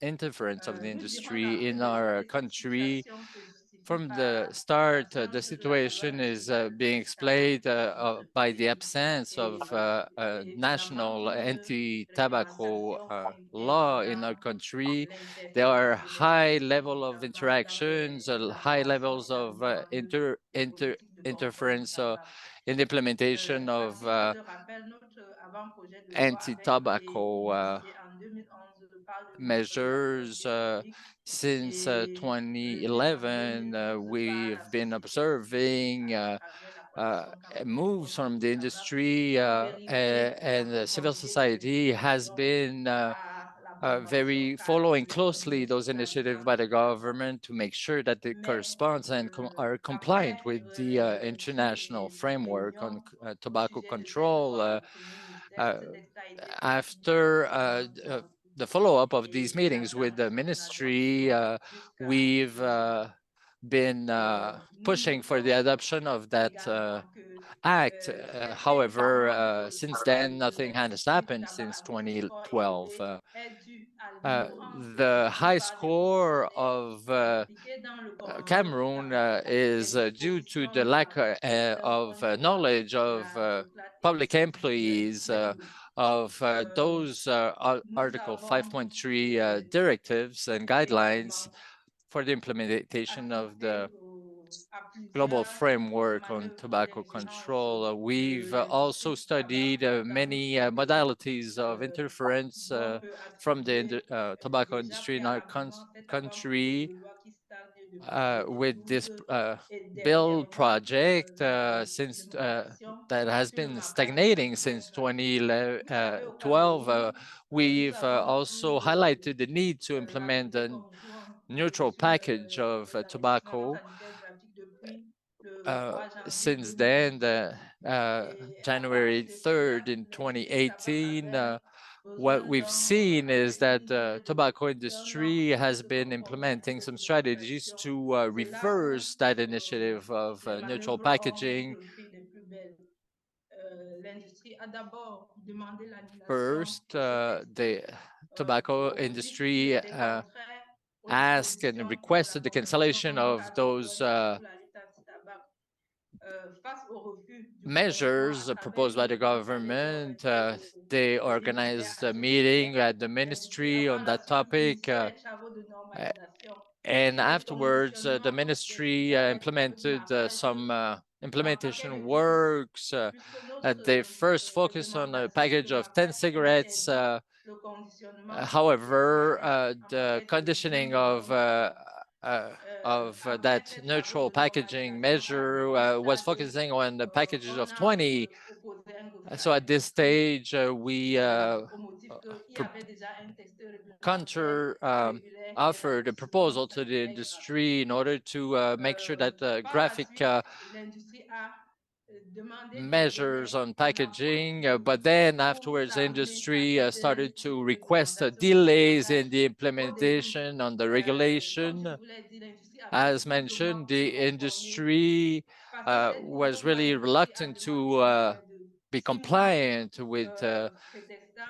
interference of the industry in our country. From the start, the situation is being explained by the absence of a national anti-tobacco law in our country. There are high level of interactions, high levels of interference in the implementation of anti-tobacco measures. Since 2011, we've been observing moves from the industry and the civil society has been very following closely those initiatives by the government to make sure that it corresponds and are compliant with the international framework on tobacco control. After the follow-up of these meetings with the ministry, we've been pushing for the adoption of that act. However, since then, nothing has happened since 2012. The high score of Cameroon is due to the lack of knowledge of public employees of those Article 5.3 directives and guidelines for the implementation of the global framework on tobacco control. We've also studied many modalities of interference from the tobacco industry in our country with this bill project since that has been stagnating since 2012. We've also highlighted the need to implement a neutral package of tobacco. Since then, January 3rd in 2018, what we've seen is that the tobacco industry has been implementing some strategies to reverse that initiative of neutral packaging. First, the tobacco industry asked and requested the cancellation of those measures proposed by the government. They organized a meeting at the ministry on that topic. And afterwards, the ministry implemented some implementation works. They first focused on a package of 10 cigarettes. However, the conditioning of that neutral packaging measure was focusing on the packages of 20. So at this stage, we offered a proposal to the industry in order to make sure that graphic measures on packaging, but then afterwards industry started to request delays in the implementation on the regulation. As mentioned, the industry was really reluctant to be compliant with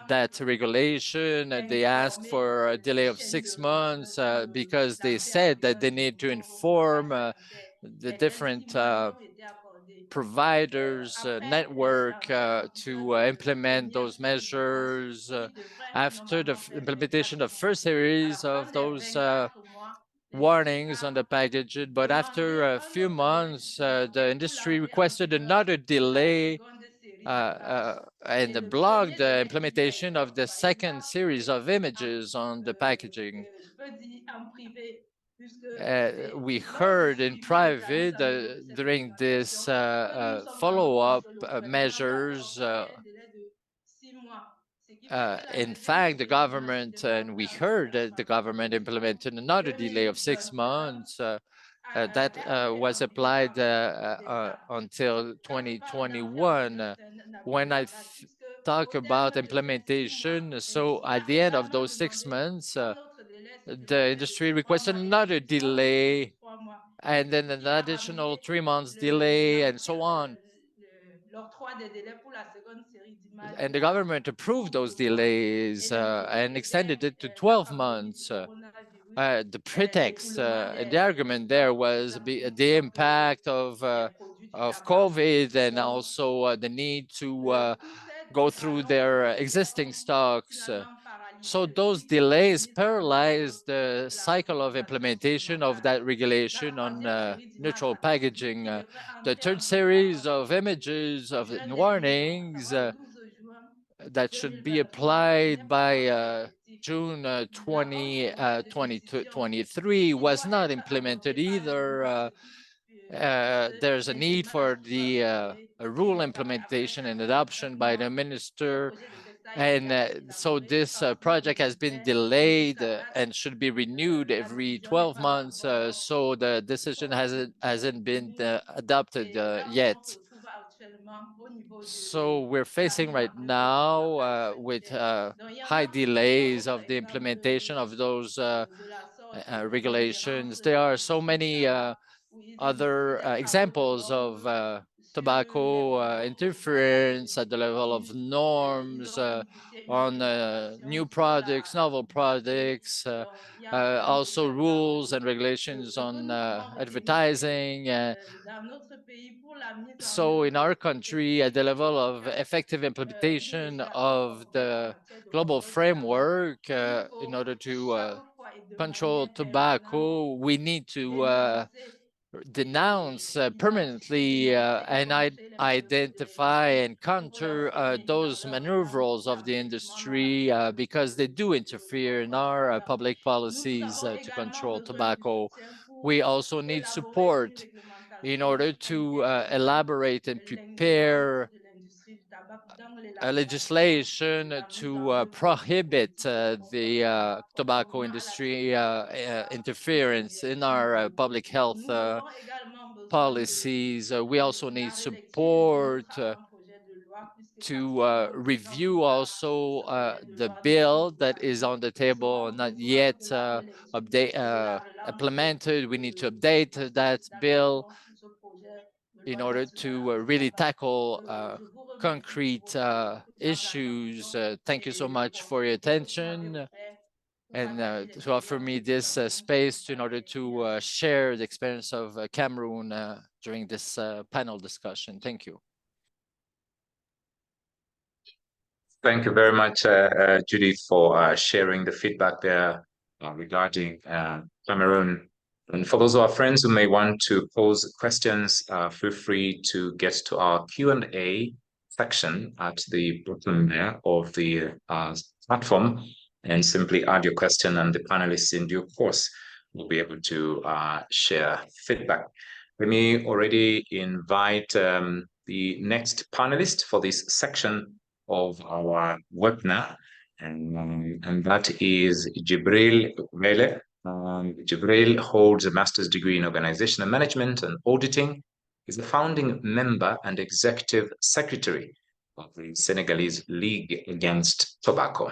that regulation. They asked for a delay of 6 months because they said that they need to inform the different providers network to implement those measures. After the implementation of first series of those warnings on the package, but after a few months, the industry requested another delay and blocked the implementation of the second series of images on the packaging. We heard in private during this follow-up measures. In fact, the government, and we heard that the government implemented another delay of 6 months that was applied until 2021. When I talk about implementation, so at the end of those 6 months, the industry requested another delay, and then an additional 3 months delay, and so on. And the government approved those delays and extended it to 12 months. The pretext and the argument there was the impact of COVID and also the need to go through their existing stocks. So those delays paralyzed the cycle of implementation of that regulation on neutral packaging. The third series of images of warnings that should be applied by June 2023 was not implemented either. there's a need for the a rule implementation and adoption by the minister. And so this project has been delayed and should be renewed every 12 months. So the decision hasn't been adopted yet. So we're facing right now with high delays of the implementation of those regulations. There are so many other examples of tobacco interference at the level of norms on new products, novel products, also rules and regulations on advertising. So in our country, at the level of effective implementation of the global framework in order to control tobacco, we need to denounce permanently and identify and counter those maneuvers of the industry because they do interfere in our public policies to control tobacco. We also need support in order to elaborate and prepare a legislation to prohibit the tobacco industry interference in our public health policies. We also need support to review also the bill that is on the table, not yet implemented. We need to update that bill in order to really tackle concrete issues. Thank you so much for your attention and to offer me this space in order to share the experience of Cameroon during this panel discussion. Thank you. Thank you very much, Judith, for sharing the feedback there regarding Cameroon. And for those of our friends who may want to pose questions, feel free to get to our Q&A section at the bottom there of the platform and simply add your question, and the panelists in due course will be able to share feedback. Let me already invite the next panelist for this section of our webinar, and that is Jibril Mele. Jibril holds a master's degree in organizational management and auditing. He's a founding member and executive secretary of the Senegalese League Against Tobacco,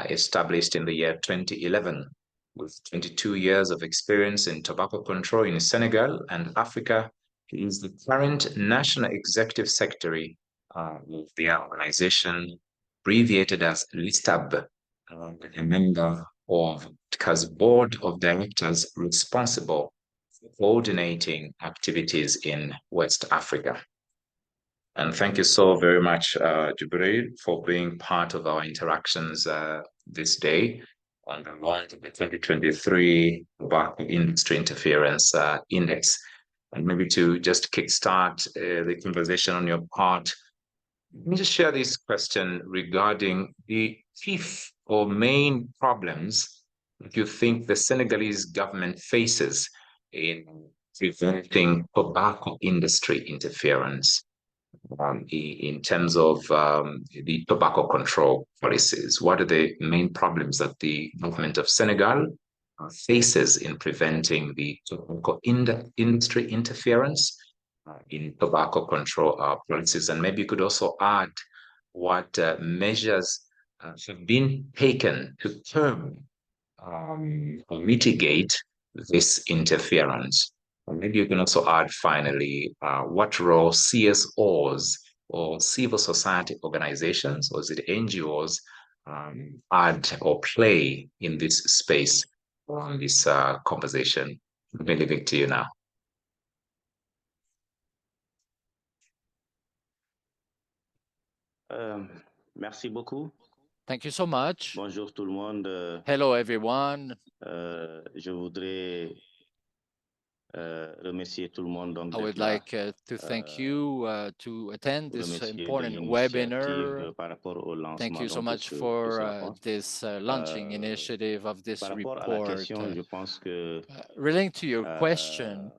established in the year 2011. With 22 years of experience in tobacco control in Senegal and Africa, he is the current national executive secretary of the organization, abbreviated as LISTAB, a member of TCA's board of directors responsible for coordinating activities in West Africa. And thank you so very much, Jibril, for being part of our interactions this day on the launch of the 2023 Tobacco Industry Interference Index. And maybe to just kickstart the conversation on your part, let me just share this question regarding the chief or main problems that you think the Senegalese government faces in preventing tobacco industry interference in terms of the tobacco control policies. What are the main problems that the government of Senegal faces in preventing the tobacco industry interference in tobacco control policies? And maybe you could also add what measures have been taken to curb or mitigate this interference. Or maybe you can also add finally what role CSOs or civil society organizations, or is it NGOs, add or play in this space on this conversation. Let me leave it to you now. Merci beaucoup. Thank you so much. Bonjour tout le monde. Hello, everyone. Je voudrais remercier tout le monde. I would like to thank you to attend this important webinar. Thank you so much for this launching initiative of this report. Relating to your question,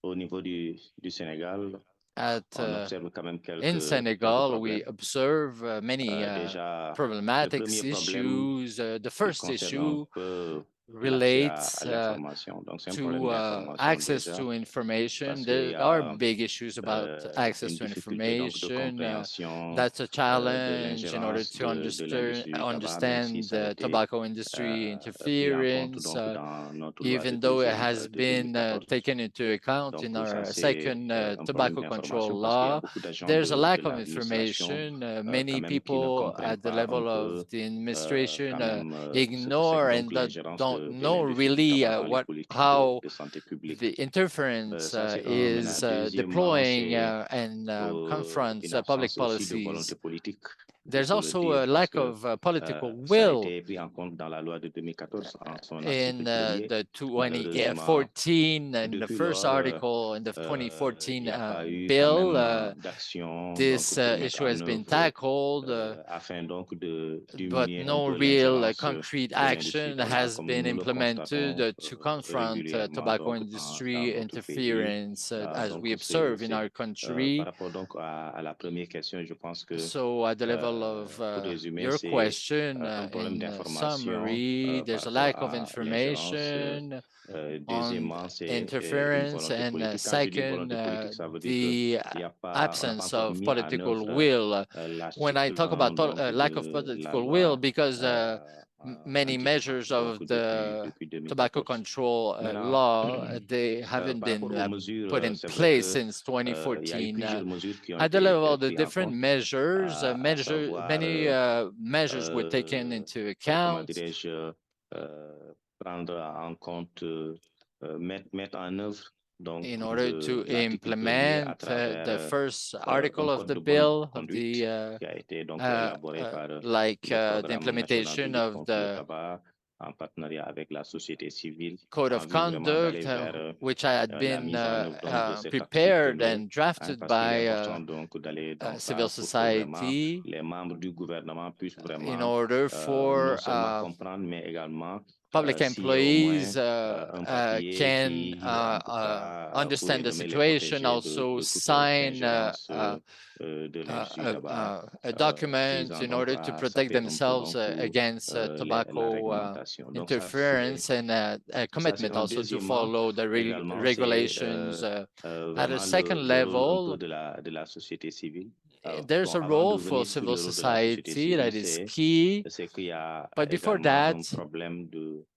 au niveau du Sénégal, At on observe quand même in quelques Senegal, we problèmes. observe many Déjà, le problematic premier problème, issues. The il first concerne issue un peu l'accès relates à l'information. Donc, c'est un problème to d'information access déjà, to information. parce qu'il y There are a big issues about access une to difficulté donc, de information. compréhension That's a de challenge in order l'ingérence to de l'industrie du tabac, même si understand ça a the été tobacco industry pris en compte interference, donc, dans notre loi de even though it deuxième has de been 2014. taken into account Donc, in ça, our c'est second un problème tobacco control d'information parce qu'il y a law. beaucoup d'agents There's a de lack of l'administration information. quand Many même qui ne people comprennent at the pas un level peu of the administration quand même ce que ignore c'est and donc l'ingérence don't de know l'industrie du really tabac dans les politiques how de santé publique. the interference Ça, c'est un. is Maintenant, deuxièmement, deploying c'est and confronts une public absence aussi de policies. volonté politique. There's Il faut le also dire, a parce lack que of political ça a will été pris en compte dans la loi de 2014 en son in article premier. the Malheureusement, 2014 and the depuis first lors, article in the il 2014 n'y a pas eu quand bill. même d'action This donc, pour mettre issue en has been œuvre tackled, afin donc de but diminuer un no peu real l'ingérence concrete de l'industrie action tabac, has comme been nous le implemented constatons to confront régulièrement tobacco donc, industry dans notre pays. interference as Donc, we observe in our par country. rapport donc à la première question, je pense que So at the level of pour résumer, your c'est question, un problème in d'information summary, there's a par lack rapport of à l'ingérence. information on Deuxièmement, c'est une interference, volonté and politique. Quand je dis second, volonté politique, ça veut dire the qu'il y a pas, on n'a pas absence encore of mis en political œuvre will. When I l'article talk 1 about donc, lack of de la political loi will, because many anti-tabac, measures of donc the depuis tobacco 2014. control Maintenant, law, they haven't par rapport aux been mesures, put in c'est vrai place que since il y a eu 2014. plusieurs mesures qui ont At the été level of the prises en different compte, measures, à savoir, many measures were taken into comment account dirais-je, prendre en compte, mettre en œuvre donc, in order to l'article premier à implement travers the first un article of code the de bonne bill of conduite the qui a été donc élaboré par like le the Programme national de implementation lutte of contre le the tabac en partenariat avec la société civile code en of vue vraiment d'aller conduct, vers which had la been mise en œuvre donc, de cet prepared article, and drafted parce qu'il est by important donc d'aller dans civil ça pour que vraiment society les membres du gouvernement puissent in vraiment order non for seulement comprendre, mais également public s'il y a au moins employees un papier can qui, en tout cas, understand the pourrait les situation, protéger also de toute sign ingérence de l'industrie du tabac. a document Visant in donc order to à protect saper un peu themselves donc, against la tobacco réglementation. Donc, interference, and a commitment un. also to Deuxièmement, follow the également, regulations. At a vraiment second le rôle un level, peu de la société civile. there's a Avant de role for venir sur civil le rôle de la société society that civile, is key. c'est qu'il y a But before également that, un problème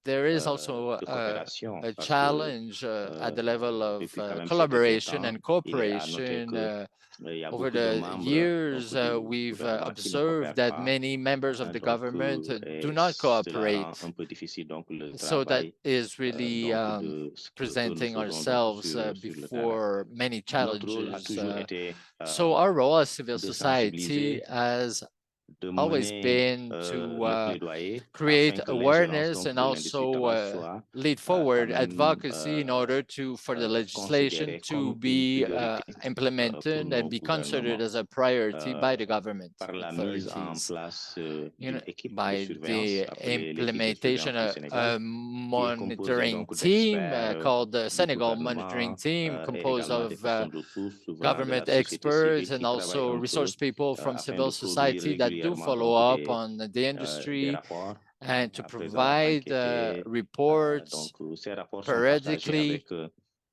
there is also de coopération. a Parce challenge que, at the level of depuis quand même ces derniers collaboration temps, and il est à noter cooperation. que il y a Over beaucoup de the membres years, donc, du we've gouvernement qui ne observed coopèrent that pas. many members of the Donc, government do et not cela cooperate. rend un peu difficile donc, le So that travail is really donc, de ce que nous presenting faisons donc, ourselves sur le terrain. before many Notre rôle a challenges. toujours été So our role as civil de society sensibiliser, has de always mener been le to plaidoyer create afin que l'ingérence awareness donc, and de l'industrie also tabac soit lead quand forward même advocacy in order for the legislation considérée to comme be une priorité pour implemented nos and be considered gouvernements as a priority by the government par la mise en authorities. place d'une équipe de By surveillance the appelée l'équipe de implementation surveillance du Sénégal, qui est composée monitoring donc team d'experts called the du Senegal Monitoring gouvernement Team, et composed également des of personnes ressources souvent de government la société experts civile and qui travaillent also un resource peu people from afin civil de produire society that do régulièrement follow donc up on the des industry rapports and to après donc provide enquêter. reports Donc ces rapports sont partagés periodically avec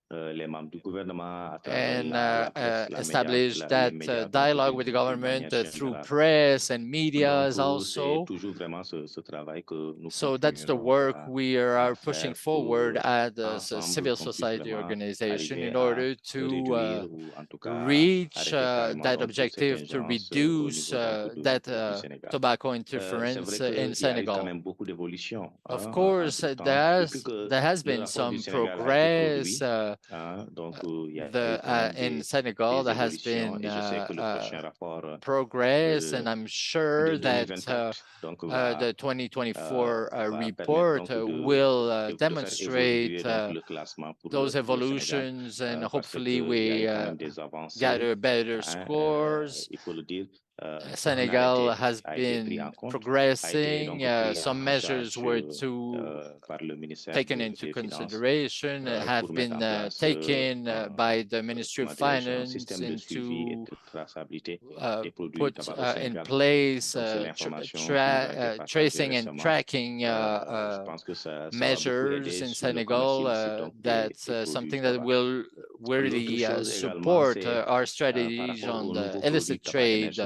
les membres du gouvernement à travers and la presse, establish les that médias donc, dialogue with the d'une government manière through générale. press and media Donc c'est also. toujours vraiment ce travail que nous So that's the continuerons work à we are pushing faire forward pour at the ensemble civil qu'on puisse society vraiment organization arriver in à order to réduire ou en tout cas reach arrêter carrément that donc cette objective to ingérence au reduce niveau donc, that du Sénégal. tobacco C'est interference vrai in qu'il y a eu quand Senegal. même beaucoup d'évolutions Of course, entre-temps. Depuis que there has le been rapport du some Sénégal a été progress. produit, donc il y a eu quand même In Senegal, des there has évolutions been et je sais que le prochain rapport progress, and de I'm sure that 2024 donc, the 2024 va report permettre donc will de faire demonstrate évoluer donc, le classement pour those le Sénégal, evolutions, and parce hopefully qu'il y a we eu quand même des avancées. gather better scores. Il faut le dire, Senegal has been progressing. Some measures were taken into consideration, have been taken by the Ministry of Finance to put in place tracing and tracking measures in Senegal. That's something that will really support our strategies on the illicit trade.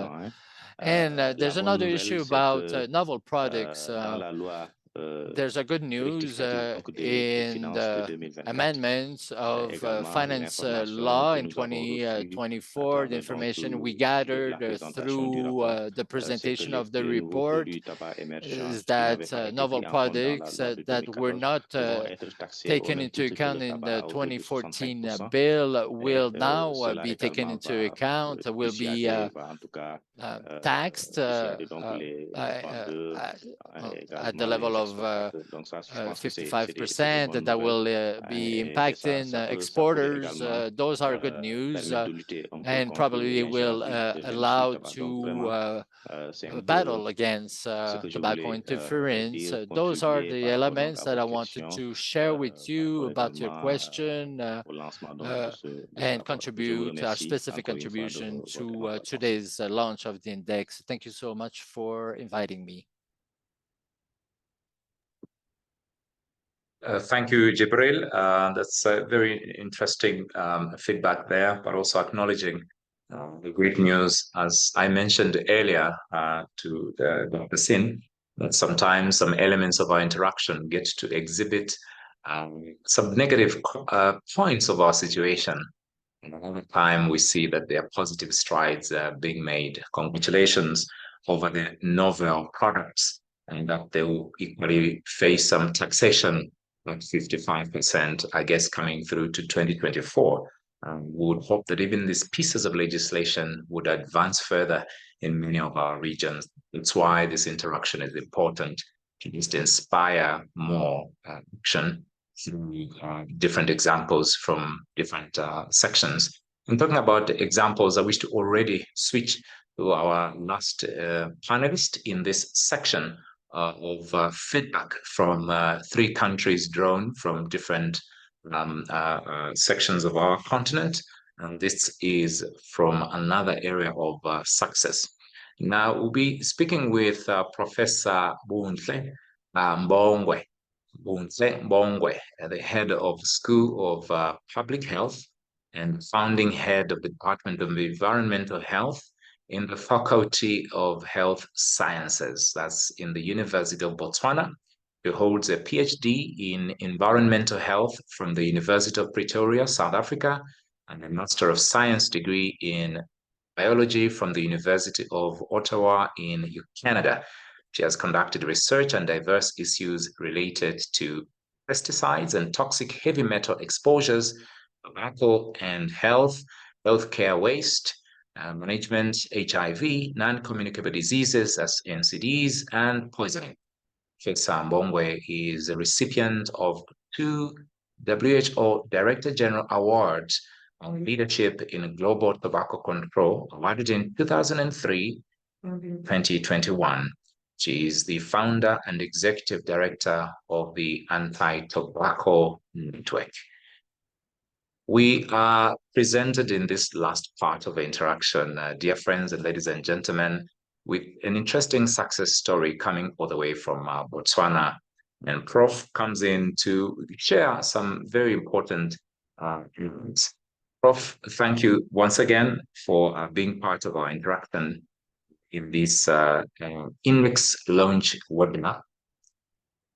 And there's another issue about novel products. There's a good news in the amendments of finance law in 2024. The information we gathered through the presentation of the report is that novel products that were not taken into account in the 2014 bill will now be taken into account, will be taxed at the level of 55%. That will be impacting exporters. Those are good news and probably will allow to battle against tobacco interference. Those are the elements that I wanted to share with you about your question and contribute our specific contribution to today's launch of the index. Thank you so much for inviting me. Thank you, Jibril. That's very interesting feedback there, but also acknowledging the great news, as I mentioned earlier to Dr. Sin, that sometimes some elements of our interaction get to exhibit some negative points of our situation. And all the time we see that there are positive strides being made. Congratulations over the novel products, and that they will equally face some taxation at 55%, I guess, coming through to 2024. We would hope that even these pieces of legislation would advance further in many of our regions. That's why this interaction is important, to just inspire more action through different examples from different sections. And talking about examples, I wish to already switch to our last panelist in this section of feedback from 3 countries drawn from different sections of our continent. And this is from another area of success. Now, we'll be speaking with Professor Buntle Mbongwe. Buntle Mbongwe, the head of School of Public Health and founding head of the Department of Environmental Health in the Faculty of Health Sciences. That's in the University of Botswana. He holds a PhD in Environmental Health from the University of Pretoria, South Africa, and a Master of Science degree in Biology from the University of Ottawa in Canada. She has conducted research on diverse issues related to pesticides and toxic heavy metal exposures, tobacco and health, healthcare waste, management, HIV, non-communicable diseases as NCDs, and poisoning. Professor Mbongwe is a recipient of 2 WHO Director General Awards on Leadership in Global Tobacco Control, awarded in 2003 and 2021. She is the founder and executive director of the Anti-Tobacco Network. We are presented in this last part of the interaction, dear friends and ladies and gentlemen, with an interesting success story coming all the way from Botswana. And Prof comes in to share some very important elements. Prof, thank you once again for being part of our interaction in this Index launch webinar.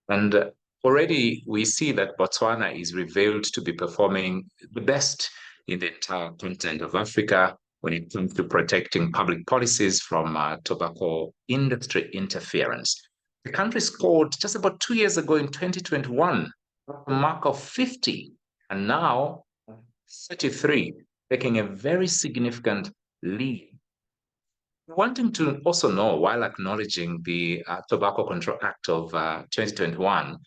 And already we see that Botswana is revealed to be performing the best in the entire continent of Africa when it comes to protecting public policies from tobacco industry interference. The country scored just about 2 years ago in 2021, a mark of 50, and now 33, taking a very significant lead. Wanting to also know, while acknowledging the Tobacco Control Act of 2021,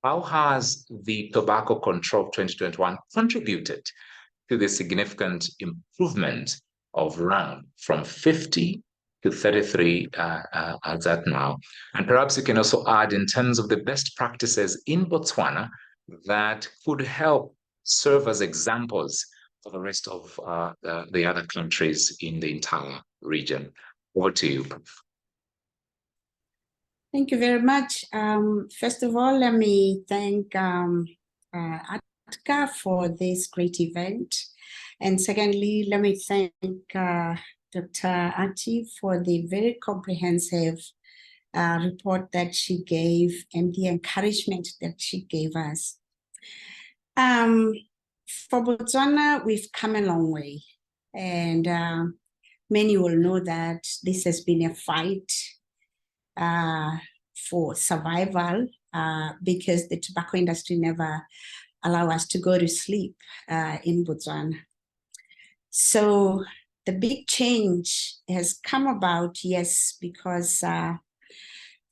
how has the Tobacco Control 2021 contributed to the significant improvement of rank from 50 to 33 as at now. And perhaps you can also add in terms of the best practices in Botswana that could help serve as examples for the rest of the other countries in the entire region. Over to you, Prof. Thank you very much. First of all, let me thank ATCA for this great event. And secondly, let me thank Dr. Ati for the very comprehensive report that she gave and the encouragement that she gave us. For Botswana, we've come a long way. And many will know that this has been a fight for survival because the tobacco industry never allow us to go to sleep in Botswana. So the big change has come about, yes, because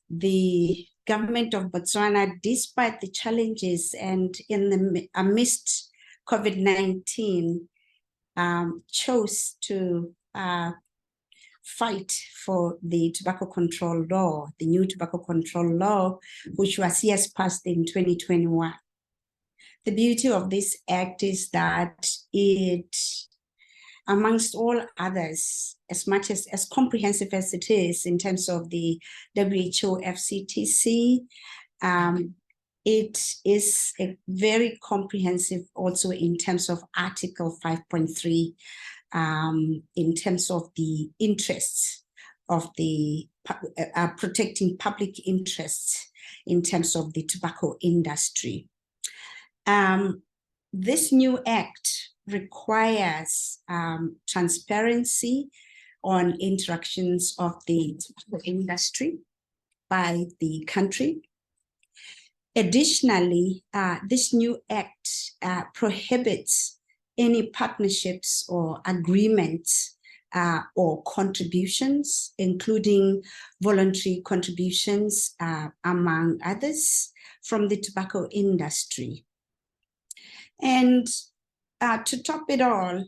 the government of Botswana, despite the challenges and in the amidst COVID-19, chose to fight for the tobacco control law, the new tobacco control law, which was passed in 2021. The beauty of this act is that it, amongst all others, as much as comprehensive as it is in terms of the WHO FCTC, it is a very comprehensive also in terms of Article 5.3, in terms of the interests of the protecting public interests in terms of the tobacco industry. This new act requires transparency on interactions of the tobacco industry by the country. Additionally, this new act prohibits any partnerships or agreements or contributions, including voluntary contributions, among others, from the tobacco industry. And to top it all,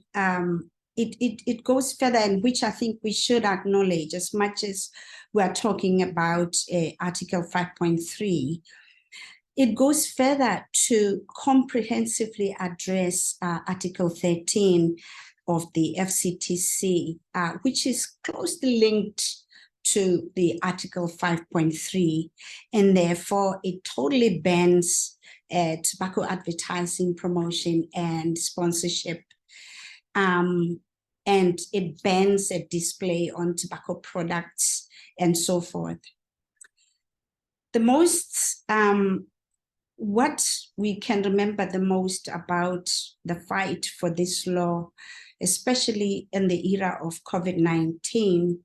it goes further, and which I think we should acknowledge as much as we are talking about Article 5.3. It goes further to comprehensively address Article 13 of the FCTC, which is closely linked to the Article 5.3, and therefore it totally bans tobacco advertising, promotion, and sponsorship. And it bans a display on tobacco products and so forth. The most what we can remember the most about the fight for this law, especially in the era of COVID-19,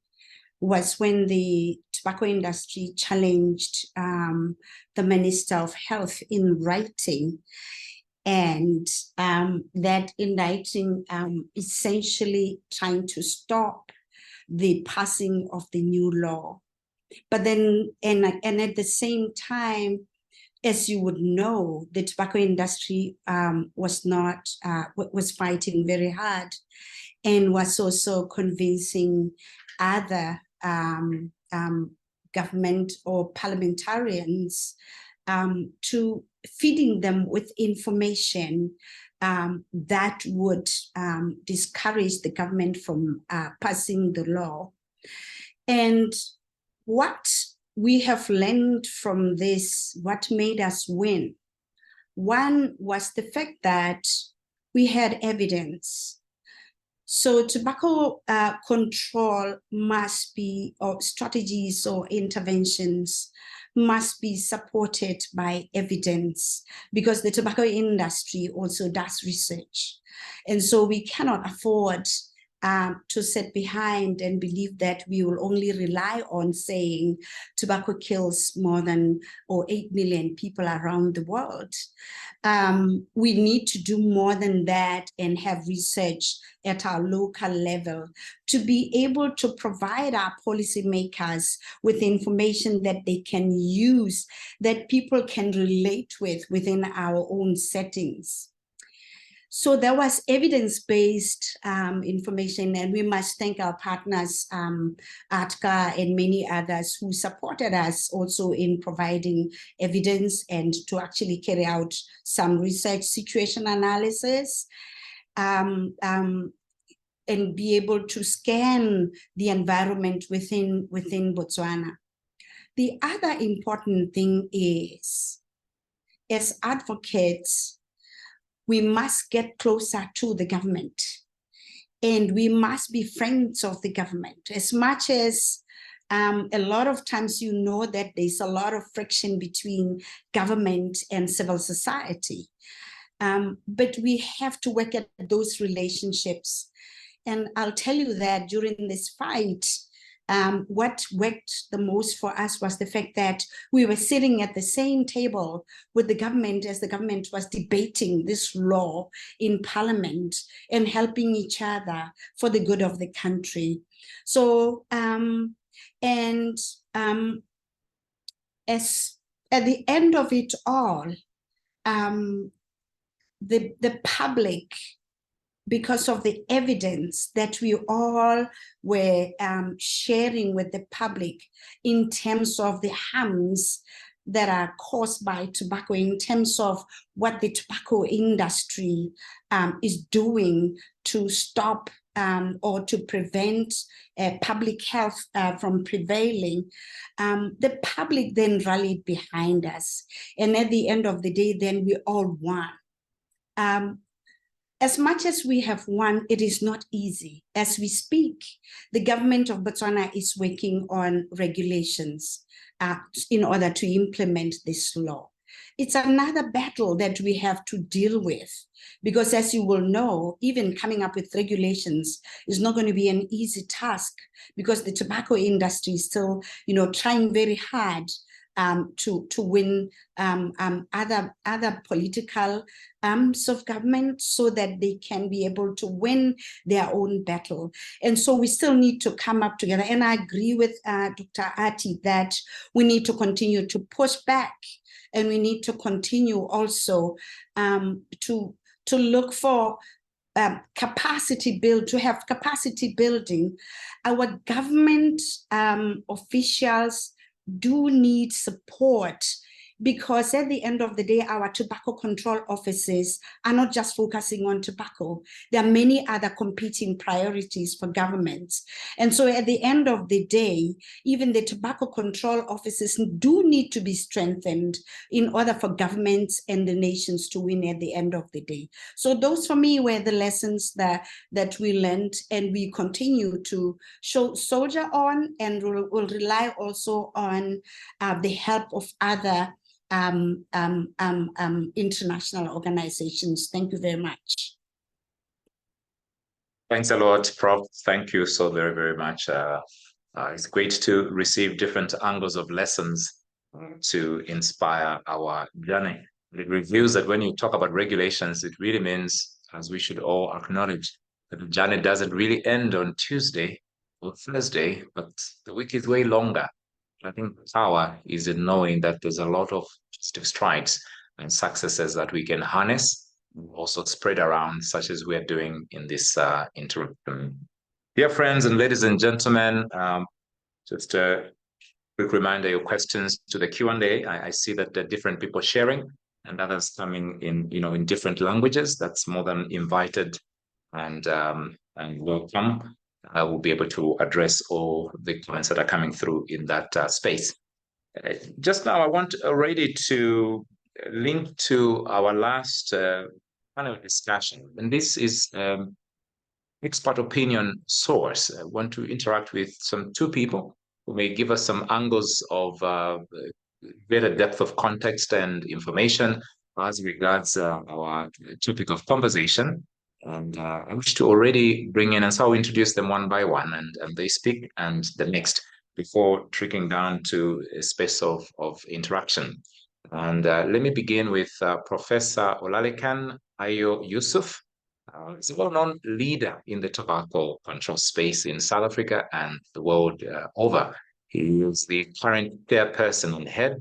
was when the tobacco industry challenged the Minister of Health in writing, and that in writing essentially trying to stop the passing of the new law. But then, and at the same time, as you would know, the tobacco industry was fighting very hard and was also convincing other government or parliamentarians to feeding them with information that would discourage the government from passing the law. And what we have learned from this, what made us win, one was the fact that we had evidence. So tobacco control must be, or strategies or interventions must be supported by evidence, because the tobacco industry also does research. And so we cannot afford to sit behind and believe that we will only rely on saying tobacco kills more than 8 million people around the world. We need to do more than that and have research at our local level to be able to provide our policymakers with information that they can use, that people can relate with within our own settings. So there was evidence-based information, and we must thank our partners, ATCA and many others who supported us also in providing evidence and to actually carry out some research situation analysis and be able to scan the environment within Botswana. The other important thing is, as advocates, we must get closer to the government, and we must be friends of the government. As much as a lot of times you know that there's a lot of friction between government and civil society, but we have to work at those relationships. And I'll tell you that during this fight, what worked the most for us was the fact that we were sitting at the same table with the government as the government was debating this law in Parliament and helping each other for the good of the country. So, as at the end of it all, the public, because of the evidence that we all were sharing with the public in terms of the harms that are caused by tobacco, in terms of what the tobacco industry is doing to stop or to prevent public health from prevailing, the public then rallied behind us. And at the end of the day, then we all won. As much as we have won, it is not easy. As we speak, the government of Botswana is working on regulations in order to implement this law. It's another battle that we have to deal with, because as you will know, even coming up with regulations is not going to be an easy task, because the tobacco industry is still, trying very hard to win other political arms of government so that they can be able to win their own battle. And so we still need to come up together. And I agree with Dr. Ati that we need to continue to push back, and we need to continue also to look for capacity build, to have capacity building. Our government officials do need support, because at the end of the day, our tobacco control offices are not just focusing on tobacco. There are many other competing priorities for governments. And so at the end of the day, even the tobacco control offices do need to be strengthened in order for governments and the nations to win at the end of the day. So those for me were the lessons that we learned, and we continue to soldier on, and will rely also on the help of other international organizations. Thank you very much. Thanks a lot, Prof. Thank you so very, very much. It's great to receive different angles of lessons to inspire our journey. It reveals that when you talk about regulations, it really means, as we should all acknowledge, that the journey doesn't really end on Tuesday or Thursday, but the week is way longer. I think power is in knowing that there's a lot of positive strides and successes that we can harness, also spread around, such as we're doing in this interim. Dear friends and ladies and gentlemen, just a quick reminder, your questions to the Q&A. I see that there are different people sharing and others coming in, in different languages. That's more than invited and welcome. I will be able to address all the comments that are coming through in that space. Just now, I want already to link to our last panel discussion, and this is expert opinion source. I want to interact with two people who may give us some angles of greater depth of context and information as regards our topic of conversation. And I wish to already bring in, and so I'll introduce them one by one, and they speak, and the next, before trickling down to a space of interaction. And let me begin with Professor Olalekan Ayo Yusuf. He's a well-known leader in the tobacco control space in South Africa and the world over. He is the current chairperson and head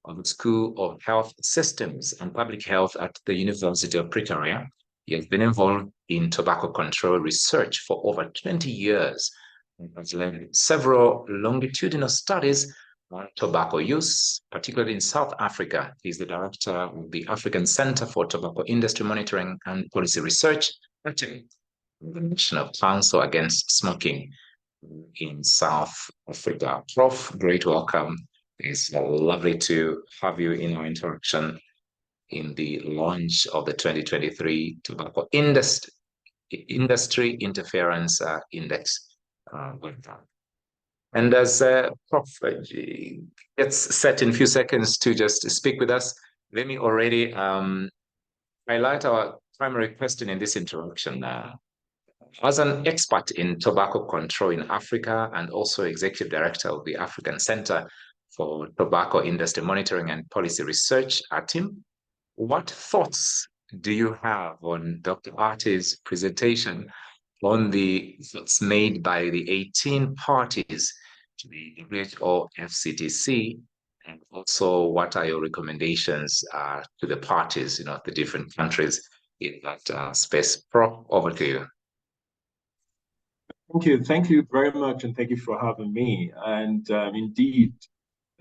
of the School of Health Systems and Public Health at the University of Pretoria. He has been involved in tobacco control research for over 20 years and has led several longitudinal studies on tobacco use, particularly in South Africa. He's the director of the African Center for Tobacco Industry Monitoring and Policy Research at the National Council Against Smoking in South Africa. Prof, great welcome. It's lovely to have you in our interaction in the launch of the 2023 Tobacco Industry Interference Index. And as Prof gets set in a few seconds to just speak with us, let me already highlight our primary question in this introduction. As an expert in tobacco control in Africa and also executive director of the African Center for Tobacco Industry Monitoring and Policy Research, ATIM, what thoughts do you have on Dr. Artie's presentation on the thoughts made by the 18 parties to the WHO FCTC, and also what are your recommendations to the parties, the different countries in that space? Prof, over to you. Thank you very much, and thank you for having me. And indeed,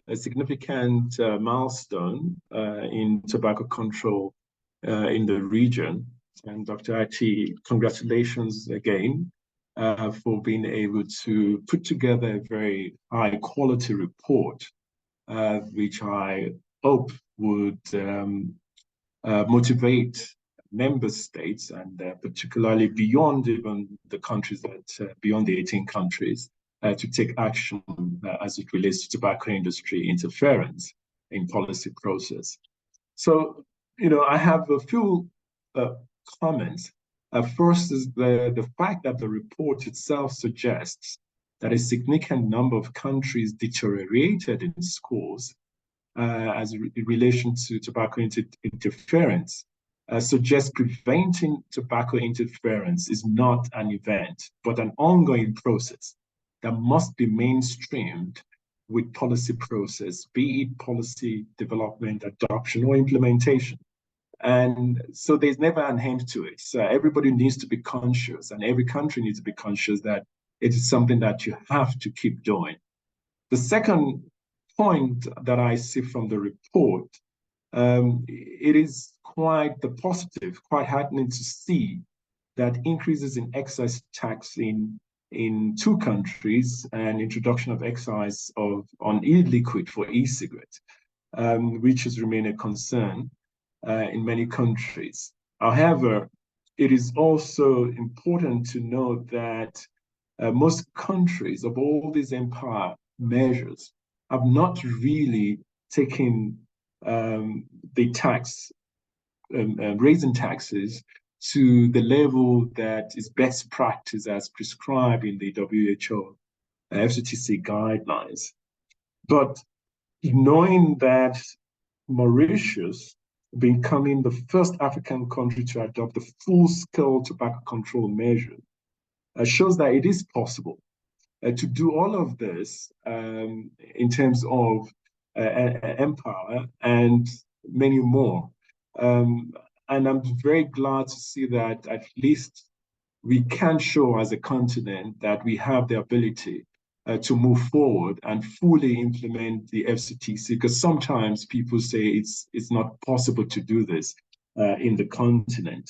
a significant milestone in tobacco control in the region. And Dr. Artie, congratulations again for being able to put together a very high quality report, which I hope would motivate member states, and particularly beyond even the countries that, beyond the 18 countries, to take action as it relates to tobacco industry interference in policy process. So, I have a few comments. First is the fact that the report itself suggests that a significant number of countries deteriorated in scores as in relation to tobacco interference, suggests preventing tobacco interference is not an event, but an ongoing process that must be mainstreamed with policy process, be it policy development, adoption, or implementation. And so there's never an end to it. So everybody needs to be conscious, and every country needs to be conscious that it is something that you have to keep doing. The second point that I see from the report, it is quite the positive, quite heartening to see that increases in excise tax in 2 countries and introduction of excise on e-liquid for e-cigarette, which has remained a concern in many countries. However, it is also important to note that most countries of all these empire measures have not really taken the tax, raising taxes to the level that is best practice as prescribed in the WHO FCTC guidelines. But knowing that Mauritius becoming the first African country to adopt the full-scale tobacco control measure shows that it is possible to do all of this in terms of empower and many more. And I'm very glad to see that at least we can show as a continent that we have the ability to move forward and fully implement the FCTC, because sometimes people say it's not possible to do this in the continent.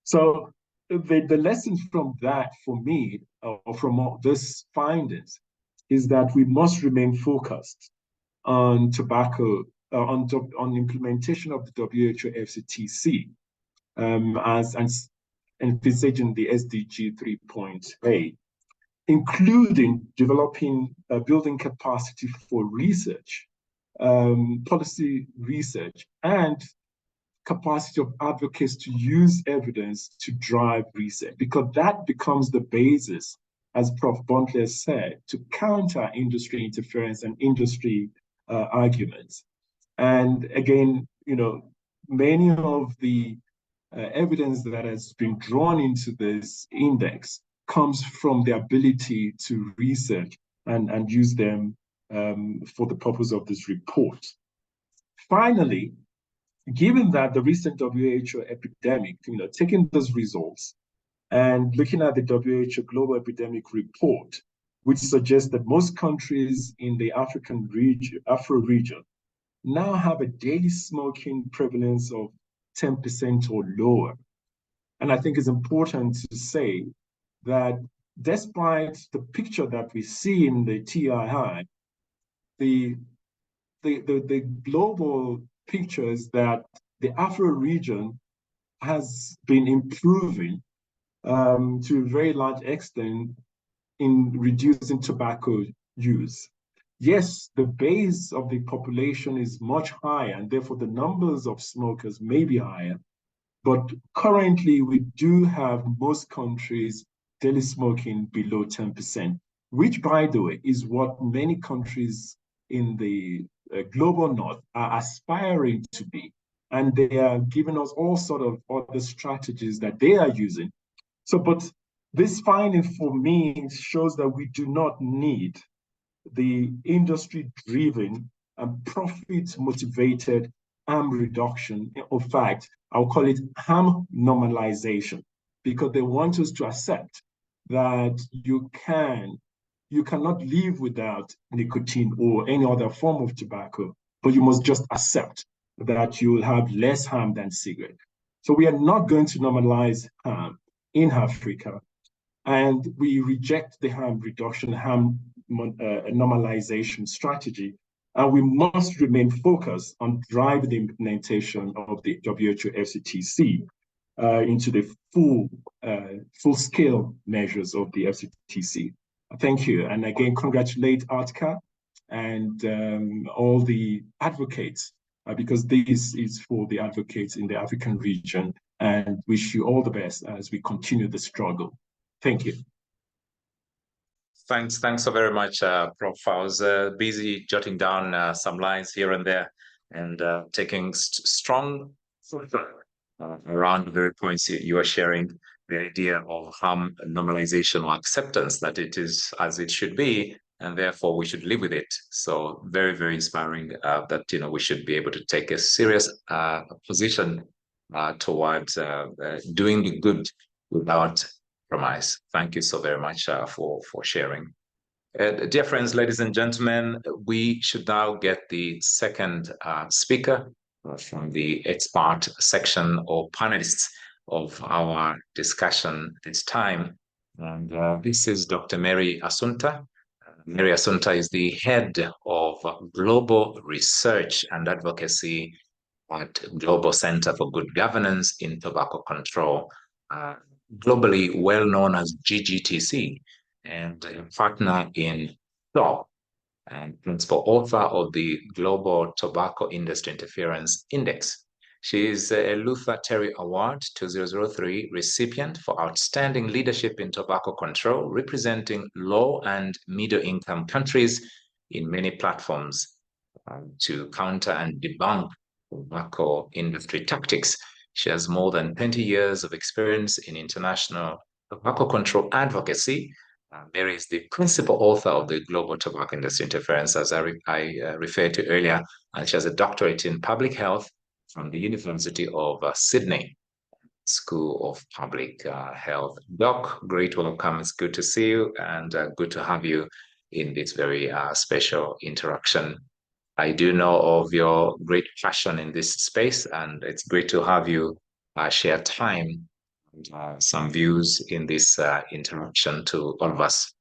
So the lesson from that for me, or from all this findings, is that we must remain focused on tobacco, on implementation of the WHO FCTC as envisaging the SDG 3.8, including developing building capacity for research, policy research, and capacity of advocates to use evidence to drive research, because that becomes the basis, as Prof. Buntley said, to counter industry interference and industry arguments. And again, many of the evidence that has been drawn into this index comes from the ability to research and use them for the purpose of this report. Finally, given that the recent WHO epidemic, taking those results and looking at the WHO Global Epidemic Report, which suggests that most countries in the African region, Afro region, now have a daily smoking prevalence of 10% or lower. And I think it's important to say that despite the picture that we see in the TII, the global picture is that the Afro region has been improving to a very large extent in reducing tobacco use. Yes, the base of the population is much higher, and therefore the numbers of smokers may be higher. But currently, we do have most countries daily smoking below 10%, which, by the way, is what many countries in the global north are aspiring to be. And they are giving us all sort of other strategies that they are using. So, but this finding for me shows that we do not need the industry-driven and profit-motivated harm reduction. In fact, I'll call it harm normalization, because they want us to accept that you cannot live without nicotine or any other form of tobacco, but you must just accept that you will have less harm than cigarette. So we are not going to normalize harm in Africa, and we reject the harm reduction, harm normalization strategy, and we must remain focused on driving the implementation of the WHO FCTC into the full-scale measures of the FCTC. Thank you, and again, congratulate ARTCA and all the advocates, because this is for the advocates in the African region, and wish you all the best as we continue the struggle. Thank you. Thanks so very much, Prof. I was busy jotting down some lines here and there and taking strong around the very points you are sharing, the idea of harm normalization or acceptance that it is as it should be, and therefore we should live with it. So very, very inspiring that, we should be able to take a serious position towards doing the good without compromise. Thank you so very much for sharing. Dear friends, ladies and gentlemen, we should now get the second speaker from the expert section or panelists of our discussion this time. And this is Dr. Mary Assunta. Mary Assunta is the head of Global Research and Advocacy at Global Center for Good Governance in Tobacco Control, globally well known as GGTC, and a partner in STOP, and principal author of the Global Tobacco Industry Interference Index. She is a Luther Terry Award 2003 recipient for outstanding leadership in tobacco control, representing low and middle income countries in many platforms to counter and debunk tobacco industry tactics. She has more than 20 years of experience in international tobacco control advocacy. Mary is the principal author of the Global Tobacco Industry Interference, as I referred to earlier, and she has a doctorate in public health from the University of Sydney School of Public Health. Doc, great welcome. It's good to see you, and good to have you in this very special interaction. I do know of your great passion in this space, and it's great to have you share time and some views in this interaction to all of us.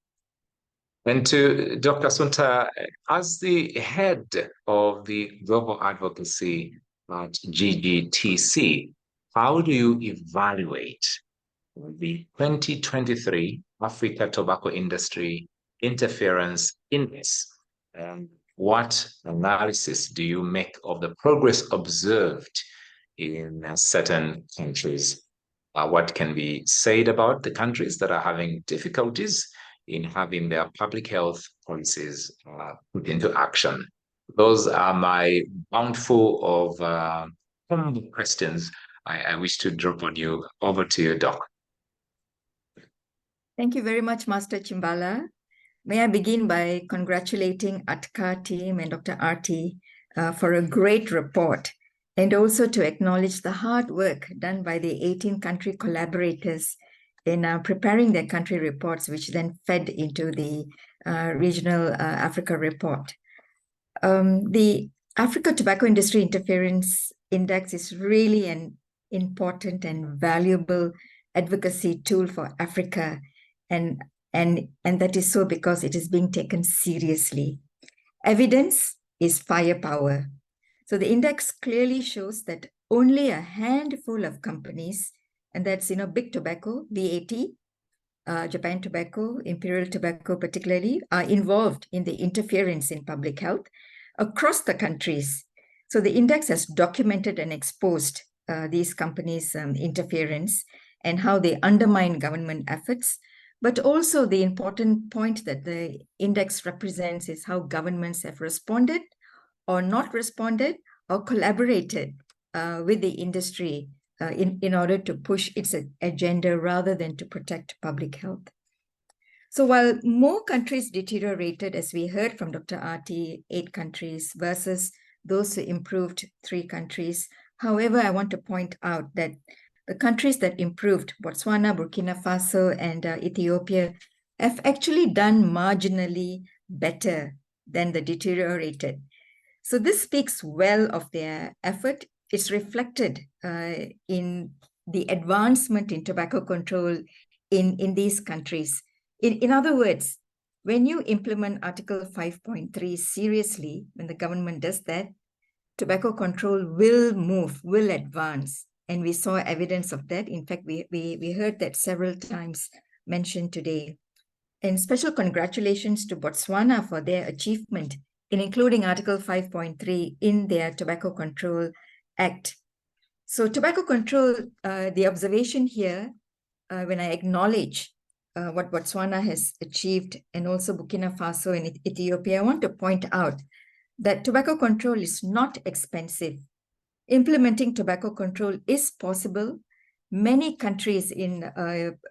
And to Dr. Assunta, as the head of the global advocacy at GGTC, how do you evaluate the 2023 Africa Tobacco Industry Interference Index? What analysis do you make of the progress observed in certain countries? What can be said about the countries that are having difficulties in having their public health policies put into action? Those are my bountiful of questions I wish to drop on you. Over to you, Doc. Thank you very much, Master Chimbala. May I begin by congratulating ATCA team and Dr. Arti for a great report. and also to acknowledge the hard work done by the 18 country collaborators in preparing their country reports, which then fed into the regional Africa report. The Africa Tobacco Industry Interference Index is really an important and valuable advocacy tool for Africa, and that is so because it is being taken seriously. Evidence is firepower. So the index clearly shows that only a handful of companies, and that's, Big Tobacco, BAT, Japan Tobacco, Imperial Tobacco particularly, are involved in the interference in public health across the countries. So the index has documented and exposed these companies' interference and how they undermine government efforts. But also the important point that the index represents is how governments have responded or not responded or collaborated with the industry in order to push its agenda rather than to protect public health. So while more countries deteriorated, as we heard from Dr. Arti, 8 countries versus those who improved, 3 countries. However, I want to point out that the countries that improved, Botswana, Burkina Faso, and Ethiopia, have actually done marginally better than the deteriorated. So this speaks well of their effort. It's reflected in the advancement in tobacco control in these countries. In other words, when you implement Article 5.3 seriously, when the government does that, tobacco control will move, will advance. And we saw evidence of that. In fact, we heard that several times mentioned today. And special congratulations to Botswana for their achievement in including Article 5.3 in their Tobacco Control Act. So tobacco control, the observation here, when I acknowledge what Botswana has achieved and also Burkina Faso and Ethiopia, I want to point out that tobacco control is not expensive. Implementing tobacco control is possible. Many countries,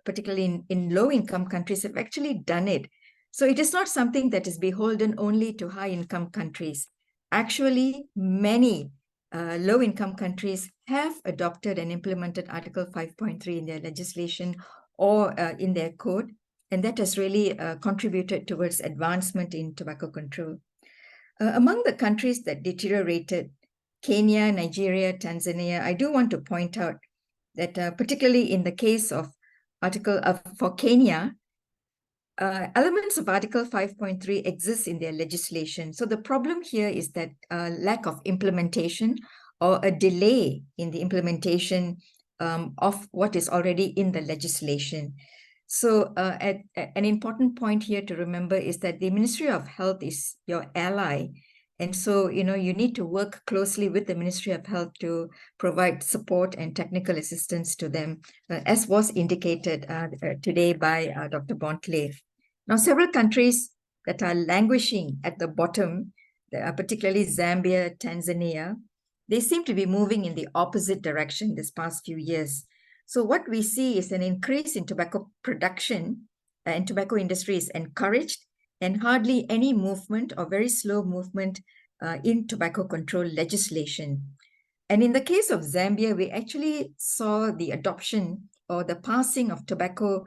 particularly in low-income countries, have actually done it. So it is not something that is beholden only to high-income countries. Actually, many low-income countries have adopted and implemented Article 5.3 in their legislation or in their code, and that has really contributed towards advancement in tobacco control. Among the countries that deteriorated, Kenya, Nigeria, Tanzania, I do want to point out that particularly in the case of for Kenya, elements of Article 5.3 exist in their legislation. So the problem here is that lack of implementation or a delay in the implementation of what is already in the legislation. So an important point here to remember is that the Ministry of Health is your ally. And so, you need to work closely with the Ministry of Health to provide support and technical assistance to them, as was indicated today by Dr. Bontley. Now, several countries that are languishing at the bottom, particularly Zambia, Tanzania, they seem to be moving in the opposite direction this past few years. So what we see is an increase in tobacco production and tobacco industry is encouraged, and hardly any movement or very slow movement in tobacco control legislation. And in the case of Zambia, we actually saw the adoption or the passing of Tobacco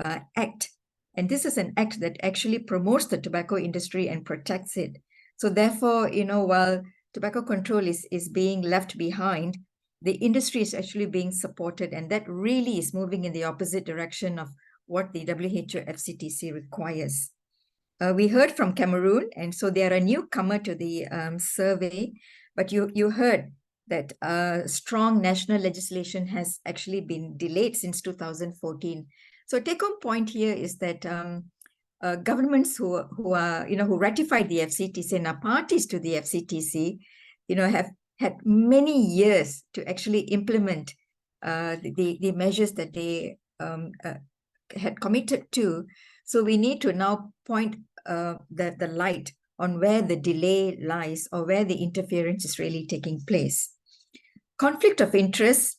Act. And this is an act that actually promotes the tobacco industry and protects it. So therefore, while tobacco control is being left behind, the industry is actually being supported, and that really is moving in the opposite direction of what the WHO FCTC requires. We heard from Cameroon, and so they are a newcomer to the survey, but you heard that strong national legislation has actually been delayed since 2014. So take-home point here is that governments who ratified the FCTC and are parties to the FCTC, have had many years to actually implement the measures that they had committed to. So we need to now point the light on where the delay lies or where the interference is really taking place. Conflict of interest,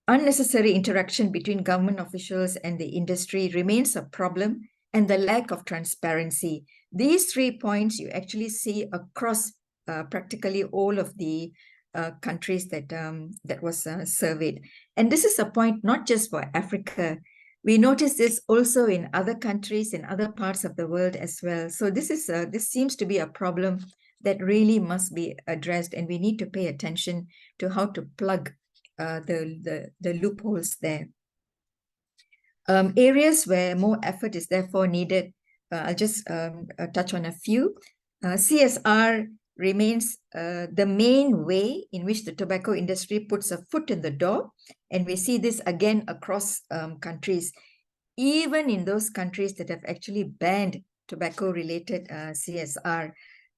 unnecessary interaction between government officials and the industry remains a problem, and the lack of transparency. These 3 points you actually see across practically all of the countries that that was surveyed. And this is a point not just for Africa. We notice this also in other countries, in other parts of the world as well. So this seems to be a problem that really must be addressed, and we need to pay attention to how to plug the loopholes there. Areas where more effort is therefore needed, I'll just touch on a few. CSR remains the main way in which the tobacco industry puts a foot in the door. And we see this again across countries, even in those countries that have actually banned tobacco-related CSR,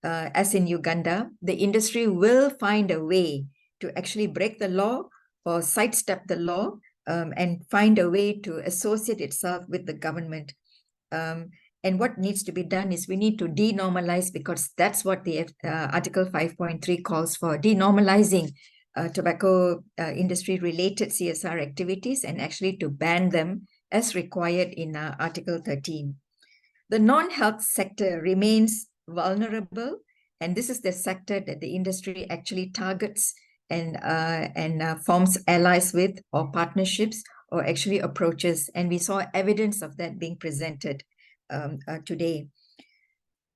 as in Uganda. The industry will find a way to actually break the law or sidestep the law and find a way to associate itself with the government. And what needs to be done is we need to denormalize, because that's what the Article 5.3 calls for, denormalizing tobacco industry related CSR activities and actually to ban them as required in Article 13. The non-health sector remains vulnerable, and this is the sector that the industry actually targets and forms allies with, or partnerships, or actually approaches. And we saw evidence of that being presented today.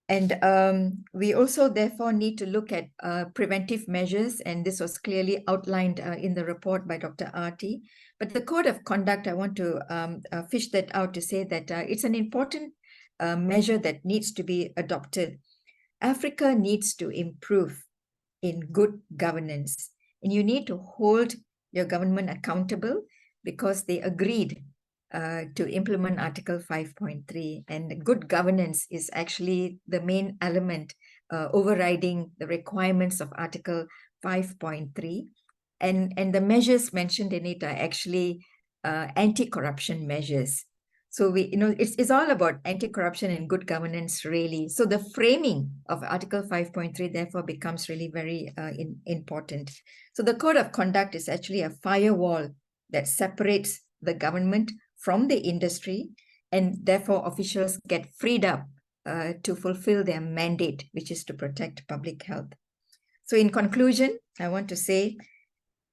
And we also therefore need to look at preventive measures, and this was clearly outlined in the report by Dr. Arti. But the code of conduct, I want to fish that out to say that it's an important measure that needs to be adopted. Africa needs to improve in good governance, and you need to hold your government accountable, because they agreed to implement Article 5.3, and good governance is actually the main element overriding the requirements of Article 5.3, and the measures mentioned in it are actually anti-corruption measures. So it's all about anti-corruption and good governance, really. So the framing of Article 5.3 therefore becomes really very important. So the code of conduct is actually a firewall that separates the government from the industry, and therefore officials get freed up to fulfill their mandate, which is to protect public health. So in conclusion, I want to say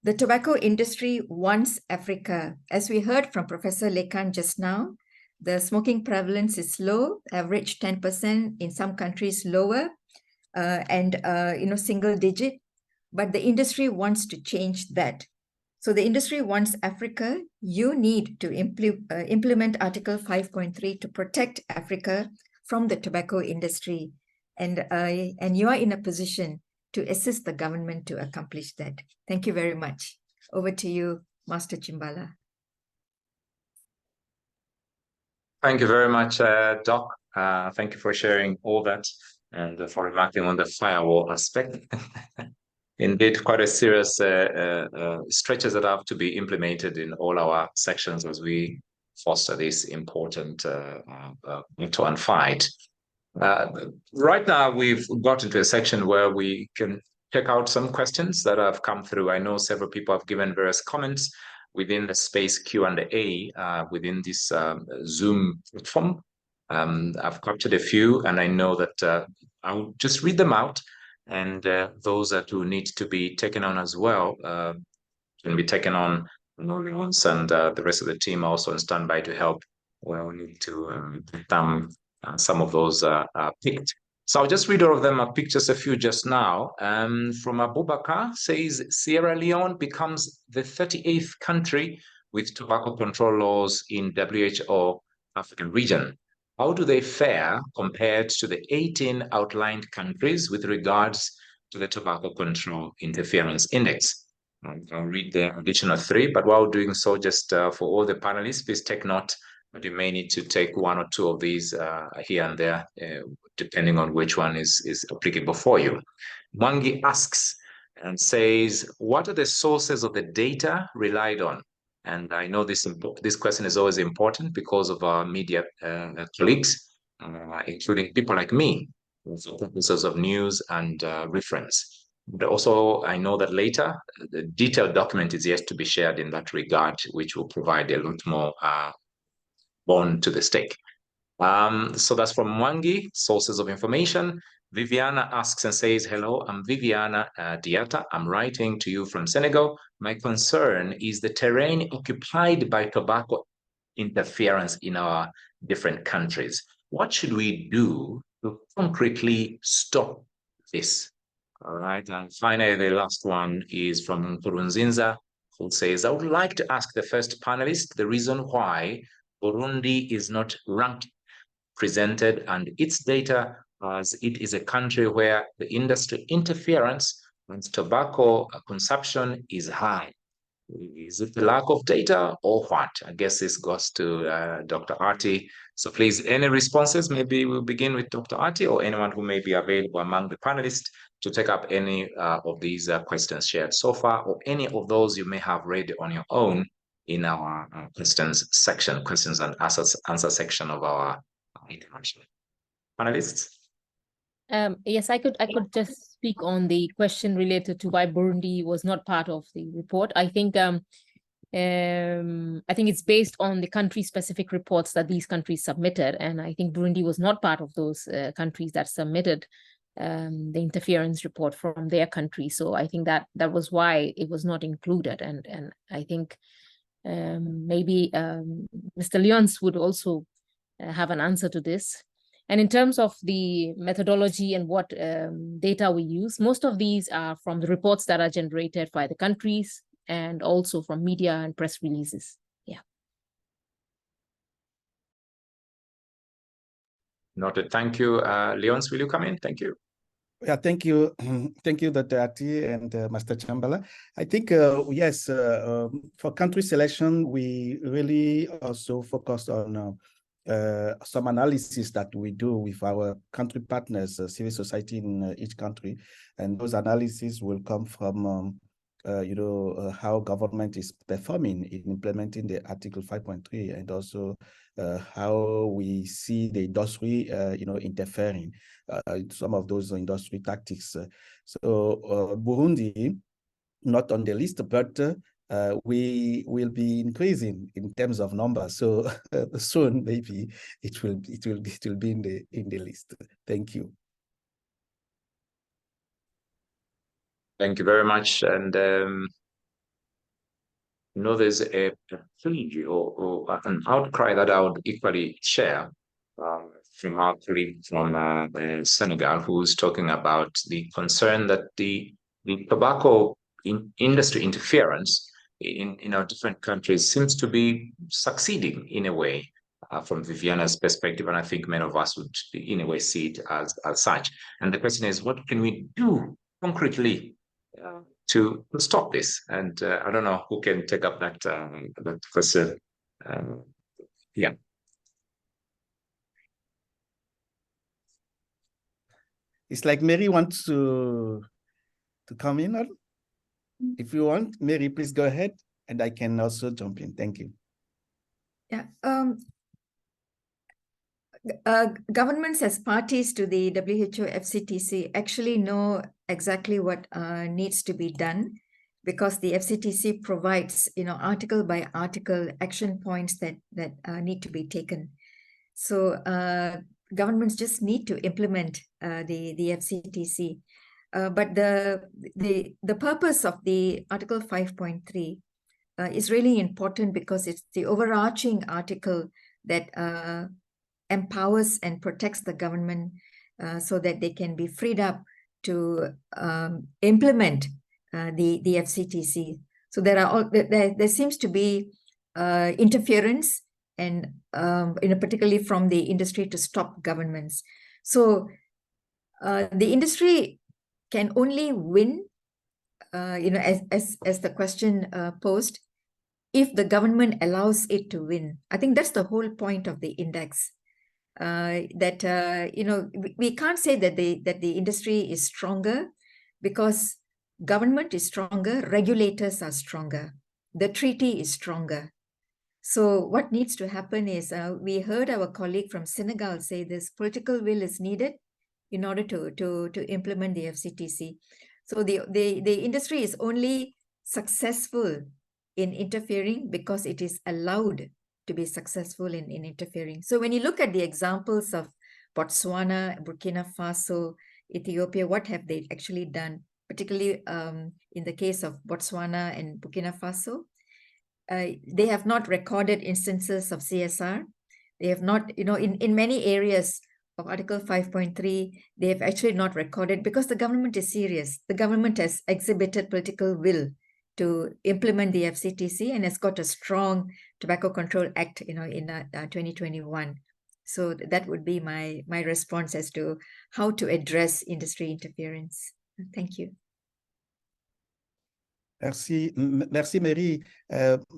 the tobacco industry wants Africa. As we heard from Professor Lekan just now, the smoking prevalence is low, average 10%, in some countries lower, and single digit, but the industry wants to change that. So the industry wants Africa. You need to implement Article 5.3 to protect Africa from the tobacco industry. And you are in a position to assist the government to accomplish that. Thank you very much. Over to you, Master Chimbala. Thank you very much, Doc. Thank you for sharing all that and for remarking on the firewall aspect. Indeed, quite a serious stretches that have to be implemented in all our sections as we foster this important battle and fight. Right now, we've got into a section where we can check out some questions that have come through. I know several people have given various comments within the space Q&A within this Zoom platform. I've captured a few, and I know that I'll just read them out. And those that will need to be taken on as well can be taken on once, and the rest of the team also on standby to help where we need to some of those picked. So I'll just read all of them. I picked just a few just now. From Abubakar says, Sierra Leone becomes the 38th country with tobacco control laws in WHO African region. How do they fare compared to the 18 outlined countries with regards to the Tobacco Control Interference Index? I'll read the additional 3, but while doing so, just for all the panelists, please take note that you may need to take 1 or 2 of these here and there, depending on which one is applicable for you. Mwangi asks and says, what are the sources of the data relied on? And I know this question is always important because of our media colleagues, including people like me, for purposes of news and reference. But also, I know that later, the detailed document is yet to be shared in that regard, which will provide a lot more bone to the stake. So that's from Mwangi, sources of information. Viviana asks and says, hello, I'm Viviana Diata. I'm writing to you from Senegal. My concern is the terrain occupied by tobacco interference in our different countries. What should we do to concretely stop this? All right, and finally, the last one is from Nkurunzinza, who says, I would like to ask the first panelist the reason why Burundi is not ranked, presented, and its data, as it is a country where the industry interference and tobacco consumption is high. Is it the lack of data or what? I guess this goes to Dr. Arti. So please, any responses? Maybe we'll begin with Dr. Arti or anyone who may be available among the panelists to take up any of these questions shared so far, or any of those you may have read on your own in our questions section, questions and answer section of our interaction. Panelists? Yes, I could just speak on the question related to why Burundi was not part of the report. I think it's based on the country-specific reports that these countries submitted, and I think Burundi was not part of those countries that submitted the interference report from their country. So I think that was why it was not included, and I think maybe Mr. Lyons would also have an answer to this. And in terms of the methodology and what data we use, most of these are from the reports that are generated by the countries and also from media and press releases. Yeah. Noted. Thank you. Lyons, will you come in? Thank you. Yeah, thank you. Thank you, Dr. Arti and Master Chambala. I think, yes, for country selection, we really also focus on some analysis that we do with our country partners, civil society in each country. And those analyses will come from, how government is performing in implementing the Article 5.3, and also how we see the industry, interfering some of those industry tactics. So Burundi, not on the list, but we will be increasing in terms of numbers. So soon, maybe it will be in the list. Thank you. Thank you very much. And there's a plea or an outcry that I would equally share from our colleague from Senegal, who's talking about the concern that the tobacco industry interference in our different countries seems to be succeeding in a way from Viviana's perspective, and I think many of us would in a way see it as such. And the question is, what can we do concretely to stop this? And I don't know who can take up that question. Yeah. It's like Mary wants to come in. If you want, Mary, please go ahead, and I can also jump in. Thank you. Yeah. Governments as parties to the WHO FCTC actually know exactly what needs to be done, because the FCTC provides, article by article action points that need to be taken. So governments just need to implement the FCTC. But the purpose of the Article 5.3 is really important, because it's the overarching article that empowers and protects the government so that they can be freed up to implement the FCTC. So there seems to be interference, and particularly from the industry, to stop governments. So the industry can only win, as the question posed, if the government allows it to win. I think that's the whole point of the index. We can't say that the industry is stronger, because government is stronger, regulators are stronger, the treaty is stronger. So what needs to happen is, we heard our colleague from Senegal say this political will is needed in order to implement the FCTC. So the industry is only successful in interfering because it is allowed to be successful in interfering. So when you look at the examples of Botswana, Burkina Faso, Ethiopia, what have they actually done, particularly in the case of Botswana and Burkina Faso? They have not recorded instances of CSR. They have not, in many areas of Article 5.3, they have actually not recorded because the government is serious. The government has exhibited political will to implement the FCTC and has got a strong Tobacco Control Act, in 2021. So that would be my response as to how to address industry interference. Thank you. Merci, merci Mary.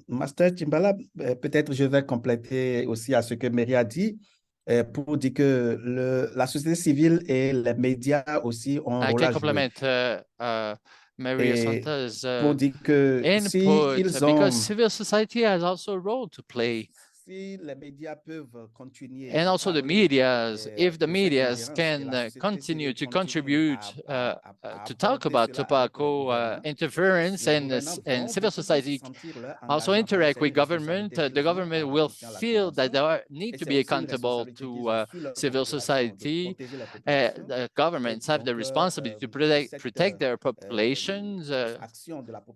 Master Chimbala, peut-être je vais compléter aussi à ce que Mary a dit pour dire que la société civile et les médias aussi ont un rôle à jouer. Mary Assunta's pour dire que input, ils ont, because civil society has also a role to play. Si les médias peuvent continuer and also the medias, if the medias can continue to contribute to talk about tobacco interference, and civil society also interact with government, the government will feel that they need to be accountable to civil society. The governments have the responsibility to protect their populations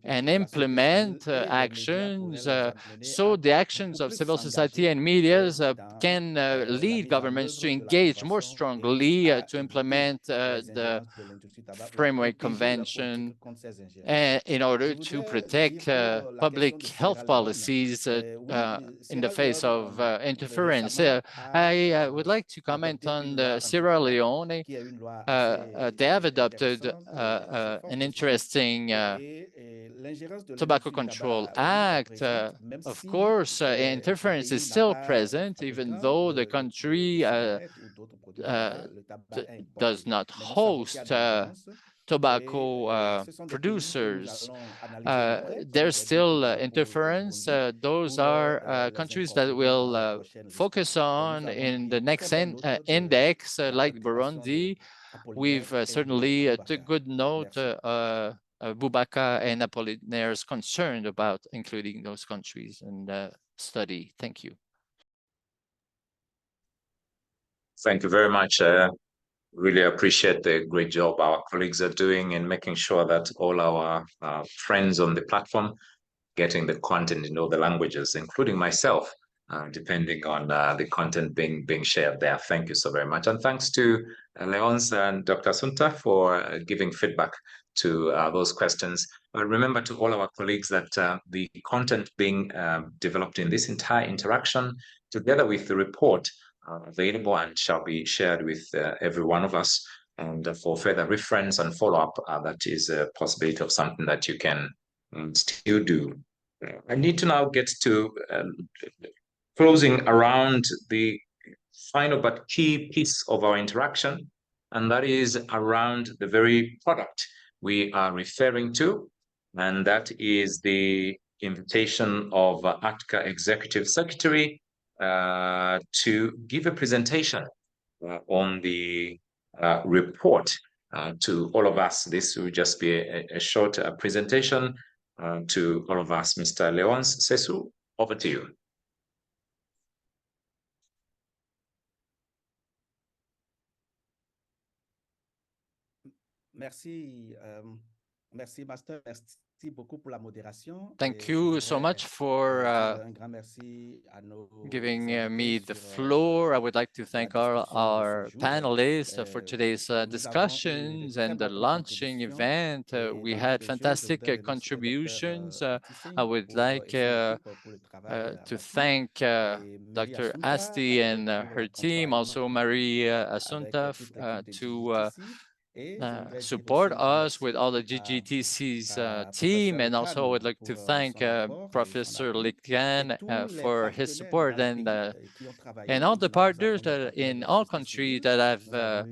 and implement actions. So the actions of civil society and medias can lead governments to engage more strongly to implement the Framework Convention in order to protect public health policies in the face of interference. I would like to comment on Sierra Leone. They have adopted an interesting Tobacco Control Act. Of course, interference is still present, even though the country does not host tobacco producers. There's still interference. Those are countries that will focus on in the next index, like Burundi. We've certainly took good note Boubacar and Apollinaire concerned about including those countries in the study. Thank you. Thank you very much. Really appreciate the great job our colleagues are doing in making sure that all our friends on the platform getting the content in all the languages, including myself, depending on the content being shared there. Thank you so very much. And thanks to Leonce and Dr. Assunta for giving feedback to those questions. Remember to all our colleagues that the content being developed in this entire interaction, together with the report, available and shall be shared with every one of us. And for further reference and follow-up, that is a possibility of something that you can still do. I need to now get to closing around the final but key piece of our interaction, and that is around the very product we are referring to, and that is the invitation of ACTCA Executive Secretary to give a presentation on the report to all of us. This will just be a short presentation to all of us. Mr. Leonce Sessu, over to you. Merci, merci Master. Merci beaucoup pour la modération. Thank you so much for giving me the floor. I would like to thank our panelists for today's discussions and the launching event. We had fantastic contributions. I would like to thank Dr. Asti and her team, also Mary Assunta, to support us with all the GGTC's team, and also I would like to thank Professor Likan for his support, and all the partners that in all countries that have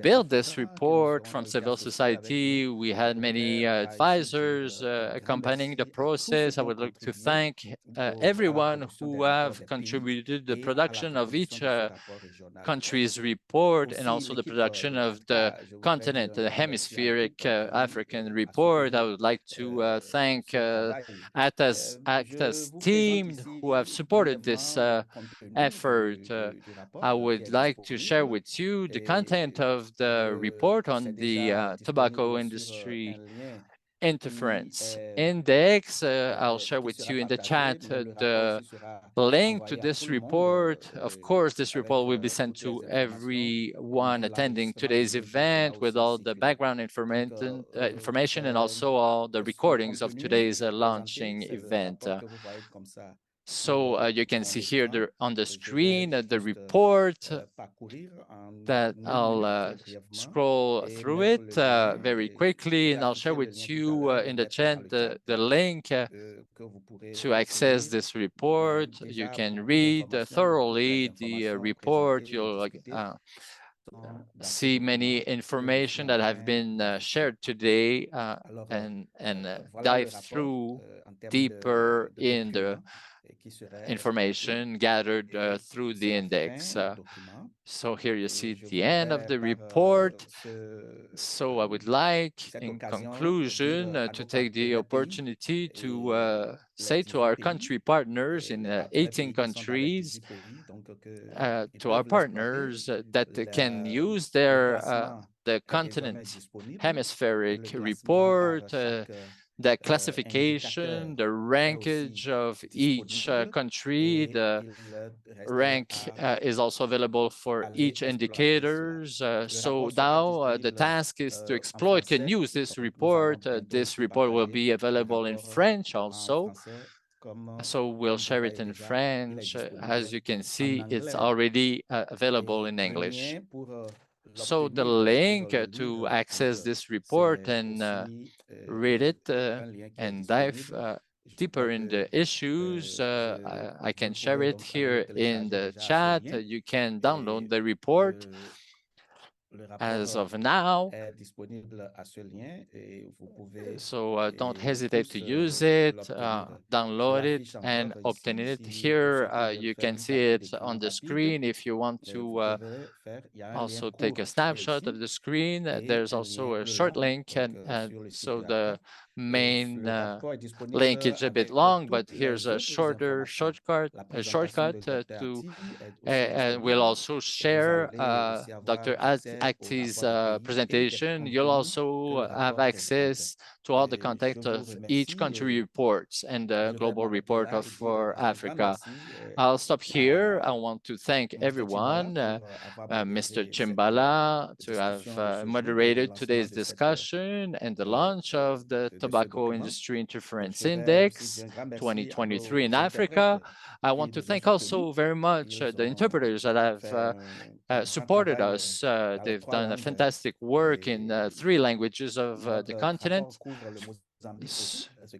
built this report from civil society. We had many advisors accompanying the process. I would like to thank everyone who have contributed to the production of each country's report, and also the production of the continent, the hemispheric African report. I would like to thank ACTA's team who have supported this effort. I would like to share with you the content of the report on the tobacco industry interference index. I'll share with you in the chat the link to this report. Of course, this report will be sent to everyone attending today's event with all the background information and also all the recordings of today's launching event. So you can see here on the screen the report that I'll scroll through it very quickly, and I'll share with you in the chat the link to access this report. You can read thoroughly the report. You'll see many information that have been shared today and dive through deeper in the information gathered through the index. So here you see the end of the report. So I would like, in conclusion, to take the opportunity to say to our country partners in 18 countries, to our partners that can use their the continent hemispheric report, the classification, the rankage of each country. The rank is also available for each indicators. So now the task is to exploit and use this report. This report will be available in French also. So we'll share it in French. As you can see, it's already available in English. So the link to access this report and read it and dive deeper in the issues, I can share it here in the chat. You can download the report as of now. So don't hesitate to use it, download it and obtain it. Here you can see it on the screen. If you want to also take a snapshot of the screen, there's also a short link, and so the main link is a bit long, but here's a shorter shortcut to we'll also share Dr. Acti's presentation. You'll also have access to all the content of each country reports and the global report for Africa. I'll stop here. I want to thank everyone, Mr. Chimbala, to have moderated today's discussion and the launch of the Tobacco Industry Interference Index 2023 in Africa. I want to thank also very much the interpreters that have supported us. They've done a fantastic work in 3 languages of the continent.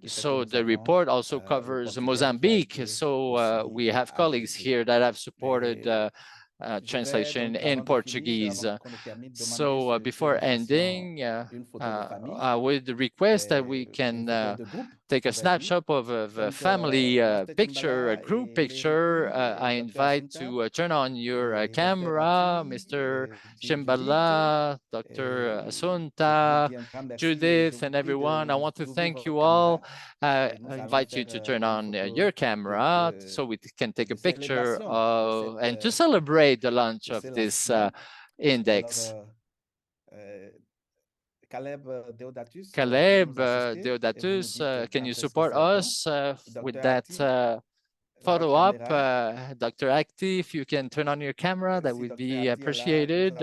So the report also covers Mozambique. So we have colleagues here that have supported translation in Portuguese. So before ending, I would request that we can take a snapshot of a family picture, a group picture. I invite to turn on your camera, Mr. Chimbala, Dr. Assunta, Judith, and everyone. I want to thank you all. I invite you to turn on your camera so we can take a picture of, and to celebrate the launch of this index. Caleb Deodatus, can you support us with that photo up? Dr. Acti, if you can turn on your camera, that would be appreciated.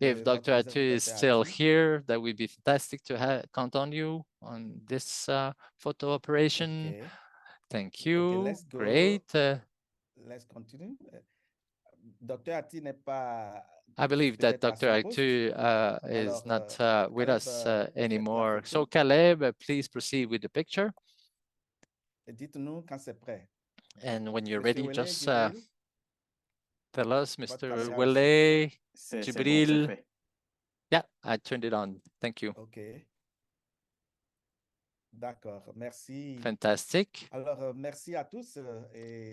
If Dr. Acti is still here, that would be fantastic to count on you on this photo operation. Okay. Thank you. Okay, great. Let's continue. Dr. Acti n'est pas. I believe that Dr. Acti is not with us anymore. So Caleb, please proceed with the picture. And when you're ready, just tell us, Mr. Wele, Jibril. Yeah, I turned it on. Thank you. Okay. D'accord, merci. Fantastic. Alors, merci à tous.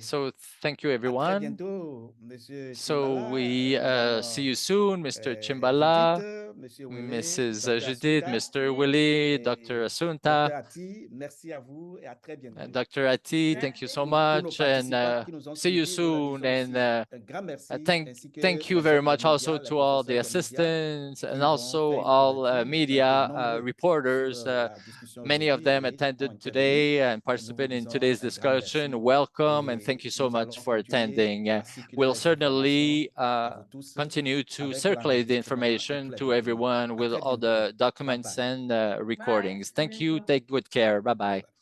So thank you, À très everyone. bientôt, Monsieur So Chimbala, we Madame, see you soon, Mr. Chimbala, Judith, Monsieur Wele, Mrs. Dr. Judith, Assunta, Mr. Willie, et Dr. Dr. Assunta, Ati. Merci à vous et à très bientôt. Dr. Ati, thank you so Pour nos much, participants and qui nous ont see you suivis, nous leur soon. disons aussi And un grand merci, ainsi que thank you les very autres much also médias, les to all the professeurs de médias assistants and qui vont also faire une all couverture, media nombreux reporters. sur la discussion Many of aujourd'hui them et ont attended intervenu. today and Nous participated in disons today's un grand discussion. merci Welcome and et thank you so nous much allons for continuer attending. à circuler We'll les certainly informations à vous tous continue to avec circulate the l'enregistrement et information tous les to documents. everyone À with très all bientôt. the documents Bye-bye. and recordings. Thank you. Take good care. Bye bye.